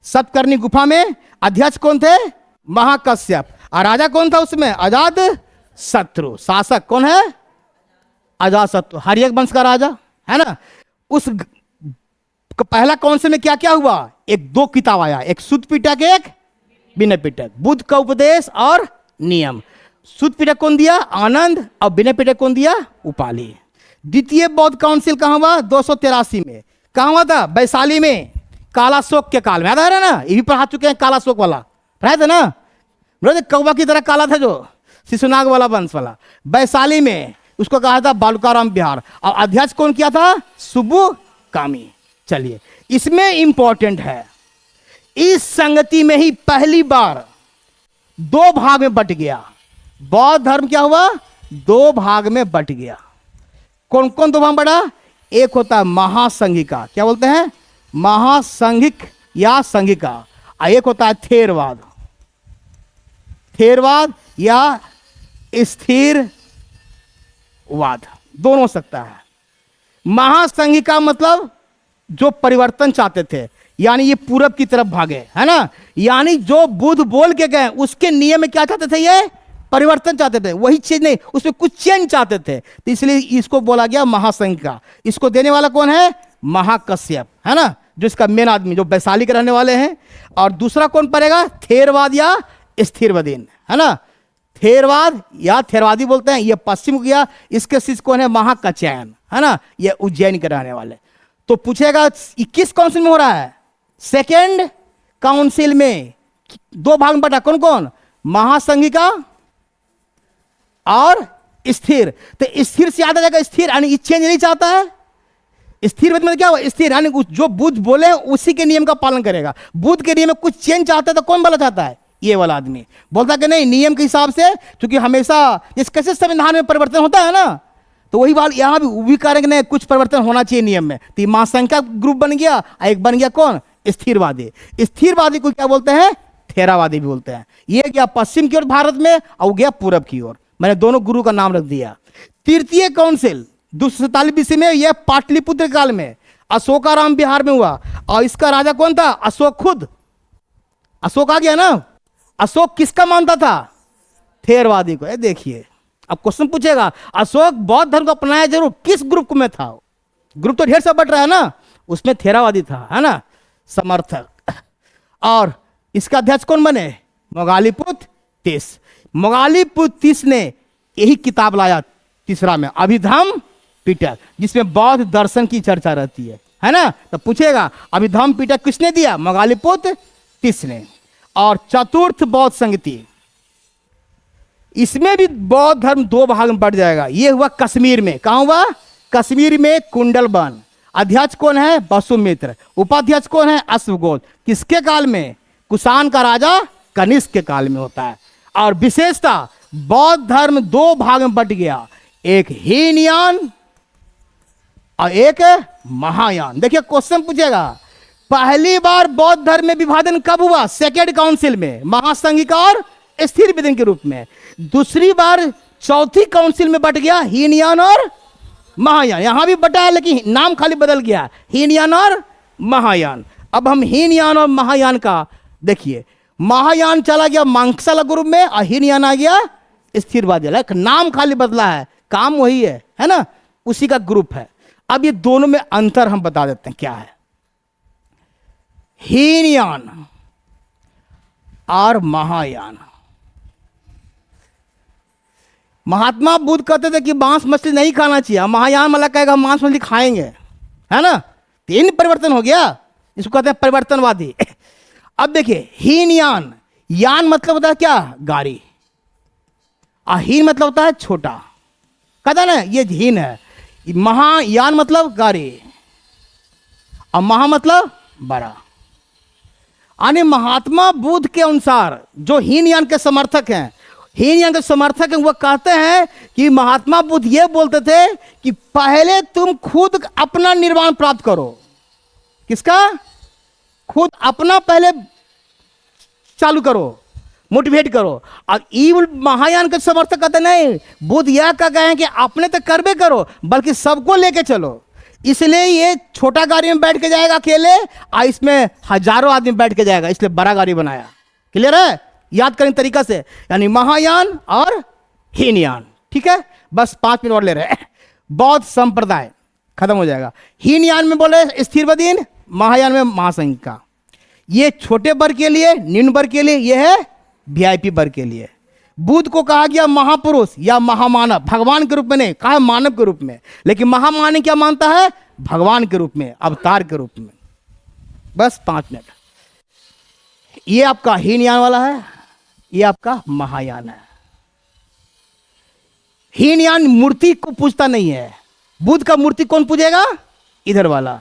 सतकर्णी गुफा में। अध्यक्ष कौन थे? महाकश्यप। और राजा कौन था उसमें? अजात शत्रु। शासक कौन है? अजात शत्रु, हर्यक वंश का राजा है ना। उस पहला काउंसिल में क्या क्या हुआ? 2 किताब आया, एक शुद्ध पिटक, एक विनय पिटक। बुद्ध का उपदेश और नियम। शुद्ध पिटक कौन दिया? आनंद। और विनय पिटक कौन दिया? उपाली। द्वितीय बौद्ध काउंसिल कहां हुआ? 283 में। कहां हुआ था? वैशाली में, कालाशोक के काल में। याद आ रहा है ना? ये भी पढ़ा चुके हैं, कालाशोक वाला पढ़ाया था ना, कौवा की तरह काला था जो शिशुनाग वाला वंश वाला। वैशाली में उसको कहा था बालुकाराम विहार। और अध्यक्ष कौन किया था? सुब्बू कामी। चलिए, इसमें इंपॉर्टेंट है, इस संगति में ही पहली बार 2 भाग में बट गया। बौद्ध धर्म क्या हुआ? 2 भाग में बट गया। कौन कौन 2 भाग बटा? एक होता है महासंघिका, क्या बोलते हैं? महासंघिक या संघिका। और एक होता है थेरवाद, थेरवाद या स्थिरवाद, दोनों हो सकता है। महासंघिका मतलब जो परिवर्तन चाहते थे, यानी ये पूरब की तरफ भागे, है ना। यानी जो बुद्ध बोल के गए उसके नियम में क्या चाहते थे? ये परिवर्तन चाहते थे, वही चीज नहीं, उसमें कुछ चेंज चाहते थे। तो इसलिए इसको बोला गया महासंघिका। इसको देने वाला कौन है? महाकश्यप, है ना, जो इसका मेन आदमी, जो वैशाली के रहने वाले हैं। और दूसरा कौन पड़ेगा? थेरवाद या स्थिरवादीन, है ना। थेरवाद या थेरवादी बोलते हैं, ये पश्चिम को गया। इसके शिष्य कौन है? महाकात्यायन, है ना, ये उज्जैन के रहने वाले। तो पूछेगा किस काउंसिल में हो रहा है? सेकेंड काउंसिल में। 2 भाग में बटा, कौन कौन? महासंघिका और स्थिर। तो स्थिर से याद आ जाएगा, स्थिर यानी चेंज नहीं चाहता है। स्थिर मतलब क्या हुआ? स्थिर यानी जो बुद्ध बोले उसी के नियम का पालन करेगा। बुद्ध के नियम में कुछ चेंज चाहता है तो कौन वाला चाहता है? ये वाला आदमी बोलता कि नहीं, नियम के हिसाब से, क्योंकि हमेशा इस कैसे संविधान में परिवर्तन होता है ना, तो वही बात यहाँ भी करेंगे, नहीं कुछ परिवर्तन होना चाहिए नियम में। तो महासंघिका ग्रुप बन गया, एक बन गया कौन? स्थिरवादी। स्थिरवादी को क्या बोलते हैं? थेरावादी भी बोलते हैं। ये गया पश्चिम की ओर भारत में, और गया पूरब की ओर। मैंने दोनों गुरु का नाम रख दिया। तृतीय काउंसिल 247 BC में, यह पाटलिपुत्र काल में अशोकाराम बिहार में हुआ। और इसका राजा कौन था? अशोक खुद। अशोक आ गया ना। अशोक किसका मानता था? थेरवादी को। देखिए, अब क्वेश्चन पूछेगा, अशोक बौद्ध धर्म को अपनाया जरूर, किस ग्रुप में था? ग्रुप तो ढेर सा बट रहा है ना, उसमें थेरावादी था, है ना, समर्थक। और इसका अध्यक्ष कौन बने? मोगालीपुत्र तीस। मोगालीपुत्र तीस ने यही किताब लाया तीसरा में, अभिधम्म पिटक, जिसमें बौद्ध दर्शन की चर्चा रहती है ना। तो पूछेगा अभिधम्म पिटक किसने दिया? मोगालीपुत्र तीस ने। और चतुर्थ बौद्ध संगति, इसमें भी बौद्ध धर्म 2 भाग में बढ़ जाएगा। यह हुआ कश्मीर में। कहां हुआ? कश्मीर में कुंडलबन। अध्यक्ष कौन है? वसुमित्र। उपाध्यक्ष कौन है? अश्वघोष। किसके काल में? कुषाण का राजा कनिष्क के काल में होता है। और विशेषता, बौद्ध धर्म 2 भाग में बट गया, एक हीनयान और एक है महायान। देखिए क्वेश्चन पूछेगा, पहली बार बौद्ध धर्म में विभाजन कब हुआ? सेकेंड काउंसिल में, महासंघिका और स्थिर विधि के रूप में। दूसरी बार चौथी काउंसिल में बट गया हीनयान और महायान। यहां भी बटा है लेकिन नाम खाली बदल गया, हीनयान और महायान। अब हम हीनयान और महायान का देखिए, महायान चला गया मांगसाला ग्रुप में और हीनयान आ गया स्थिरवादी। नाम खाली बदला है, काम वही है ना, उसी का ग्रुप है। अब ये दोनों में अंतर हम बता देते हैं क्या है। हीनयान और महायान, महात्मा बुद्ध कहते थे कि मांस मछली नहीं खाना चाहिए, महायान वाला कहेगा मांस मछली खाएंगे, है ना। तीन परिवर्तन हो गया, इसको कहते हैं परिवर्तनवादी। अब देखिए हीनयान, यान मतलब होता है क्या? गाड़ी, और हीन मतलब होता है छोटा, कहता ना ये हीन है। महायान मतलब गाड़ी और महा मतलब बड़ा। यानी महात्मा बुद्ध के अनुसार जो हीनयान के समर्थक हैं, हीनयान के समर्थक हैं, वो कहते हैं कि महात्मा बुद्ध ये बोलते थे कि पहले तुम खुद अपना निर्वाण प्राप्त करो। किसका? खुद अपना पहले चालू करो, मोटिवेट करो। और ई महायान के समर्थक कहते नहीं, बुद्ध यह कह गए हैं कि अपने तो करबे करो बल्कि सबको लेके चलो। इसलिए ये छोटा गाड़ी में बैठ के जाएगा अकेले, और इसमें हजारों आदमी बैठ के जाएगा, इसलिए बड़ा गाड़ी बनाया। क्लियर है? याद करें तरीका से, यानी महायान और हीनयान। ठीक है, बस 5 मिनट और ले रहे हैं। बौद्ध संप्रदाय खत्म हो जाएगा। हीनयान में बोले स्थिरवादी, महायान में महासंघिका। ये छोटे वर्ग के लिए, निम्न वर्ग के लिए, यह है वीआईपी वर्ग के लिए। बुद्ध को कहा गया महापुरुष या महामानव, भगवान के रूप में नहीं, कहा मानव के रूप में। लेकिन महामानव क्या मानता है? भगवान के रूप में, अवतार के रूप में। बस 5 मिनट। ये आपका हीनयान वाला है, ये आपका महायान है। हीनयान मूर्ति को पूजता नहीं है। बुद्ध का मूर्ति कौन पूजेगा? इधर वाला।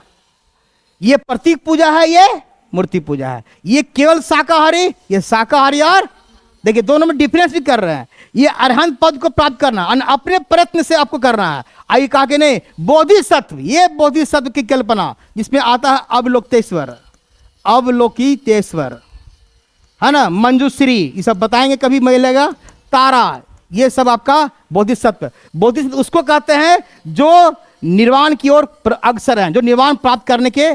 ये प्रतीक पूजा है, ये मूर्ति पूजा है। ये केवल शाकाहारी, ये शाकाहारी। और देखिए दोनों में डिफरेंस भी कर रहे हैं। ये अरहंत पद को प्राप्त करना अपने प्रयत्न से आपको करना है। आइए कहा कि नहीं, बोधिसत्व, ये बोधिसत्व की कल्पना जिसमें आता है अवलोकितेश्वर, अवलोकितेश्वर, है ना, मंजूश्री, ये सब बताएंगे कभी मिलेगा, तारा, ये सब आपका बोधिसत्व। बोधिसत्व उसको कहते हैं जो निर्वाण की ओर अग्रसर हैं, जो निर्वाण प्राप्त करने के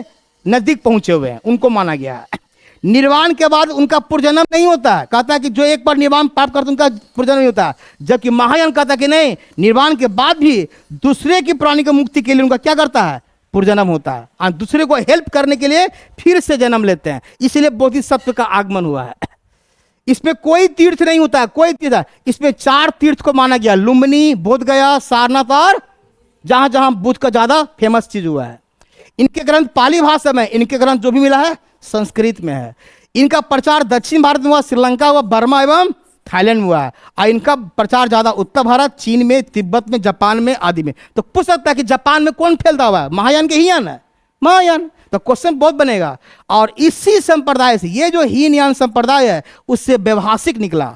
नजदीक पहुंचे हुए हैं, उनको माना गया है। निर्वाण के बाद उनका पुनर्जन्म नहीं होता है। कहता है कि जो एक बार निर्वाण प्राप्त करते उनका पुनर्जन्म नहीं होता। जबकि महायान कहता है कि नहीं, निर्वाण के बाद भी दूसरे की प्राणी की मुक्ति के लिए उनका क्या करता है? पुनर्जन्म होता है, और दूसरे को हेल्प करने के लिए फिर से जन्म लेते हैं। इसलिए बोधिसत्व का आगमन हुआ है। इसमें कोई तीर्थ नहीं होता है, कोई तीर्थ। इसमें 4 तीर्थ को माना गया, लुम्बिनी, बोधगया, सारनाथ, और जहां जहां बुद्ध का ज्यादा फेमस चीज हुआ है। इनके ग्रंथ पाली भाषा में, इनके ग्रंथ जो भी मिला है संस्कृत में है। इनका प्रचार दक्षिण भारत में हुआ, श्रीलंका हुआ, बर्मा एवं थाईलैंड में हुआ है। और इनका प्रचार ज्यादा उत्तर भारत, चीन में, तिब्बत में, जापान में आदि में। तो पूछ सकता है कि जापान में कौन फैलता हुआ है? महायान के हीनयान है, महायान। तो क्वेश्चन बहुत बनेगा। और इसी संप्रदाय से, ये जो हीनयान संप्रदाय है उससे व्यवहासिक निकला,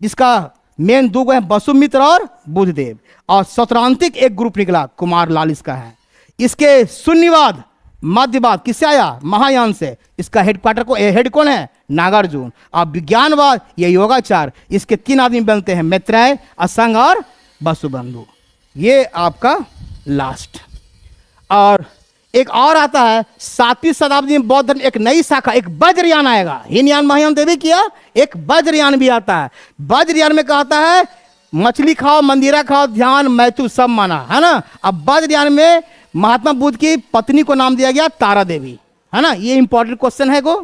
जिसका मेन 2 है, वसुमित्र और बुद्धदेव। और सौत्रांतिक एक ग्रुप निकला, कुमार लाल इसका है। इसके शून्यवाद, मध्यवाद किससे आया? महायान से। इसका हेडक्वार्टर को हेड कौन है? नागार्जुन। और विज्ञानवाद, ये योगाचार, इसके 3 आदमी बनते हैं, मैत्रेय, असंग और वसुबंधु। ये आपका लास्ट। और एक और आता है 7वीं शताब्दी में बौद्ध धर्म एक नई शाखा, एक वज्रयान आएगा। हीनयान महायान देवी किया, एक वज्रयान भी आता है। वज्रयान में कहता है मछली खाओ, मंदिरा खाओ, ध्यान, मैथु सब माना, है ना। अब वज्रयान में महात्मा बुद्ध की पत्नी को नाम दिया गया तारा देवी, है ना। ये इंपॉर्टेंट क्वेश्चन है को।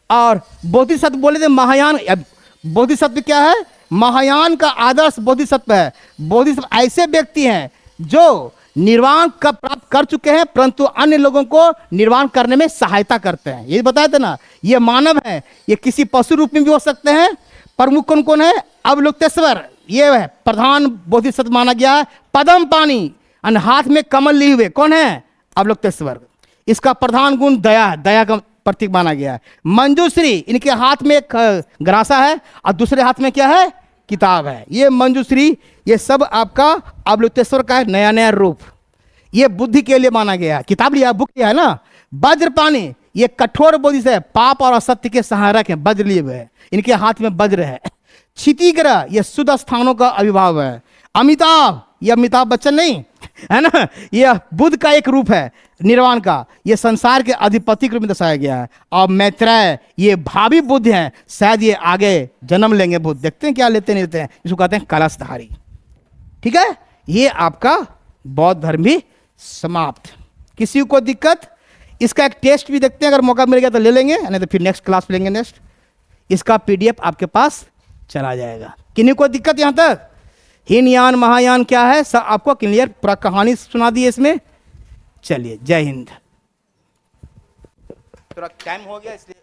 और बोधिसत्व बोले थे महायान। बोधिसत्व क्या है? महायान का आदर्श बोधिसत्व है। बोधिसत्व ऐसे व्यक्ति हैं जो निर्वाण का प्राप्त कर चुके हैं, परंतु अन्य लोगों को निर्वाण करने में सहायता करते हैं। ये बताया था ना, ये मानव है, ये किसी पशु रूप में भी हो सकते हैं। प्रमुख कौन कौन है? अवलोकितेश्वर, ये है प्रधान बोधिसत्व माना गया है। पदम पानी, हाथ में कमल लिए हुए, कौन है? अवलोकितेश्वर। इसका प्रधान गुण दया है, दया का प्रतीक माना गया है। मंजूश्री, इनके हाथ में एक ग्रासा है और दूसरे हाथ में क्या है? किताब है। ये मंजूश्री, ये सब आपका अवलोकितेश्वर का है, नया नया रूप। ये बुद्धि के लिए माना गया है। किताब लिया, बुक लिया है ना। वज्रपाणि, ये कठोर बुद्धि से पाप और असत्य के सहारक हैं, वज्र लिए हुए हैं, इनके हाथ में वज्र है। क्षितिग्रह, ये शुद्ध स्थानों का अभिभाव है। अमिताभ, ये अमिताभ बच्चन नहीं है ना, ये बुद्ध का एक रूप है निर्वाण का, ये संसार के अधिपति के रूप में दर्शाया गया है। और मैत्रेय, ये भावी बुद्ध हैं, शायद ये आगे जन्म लेंगे बुद्ध, देखते हैं क्या लेते नहीं लेते हैं, जिसको कहते हैं कलशधारी। ठीक है, ये आपका बौद्ध धर्म भी समाप्त। किसी को दिक्कत? इसका एक टेस्ट भी देखते हैं, अगर मौका मिल गया तो ले लेंगे, नहीं तो फिर नेक्स्ट क्लास लेंगे। नेक्स्ट इसका पीडीएफ आपके पास चला जाएगा। किन्हीं को दिक्कत यहाँ तक? हीनयान महायान क्या है सब आपको क्लियर, पूरा कहानी सुना दी इसमें। चलिए, जय हिंद। थोड़ा टाइम हो गया इसलिए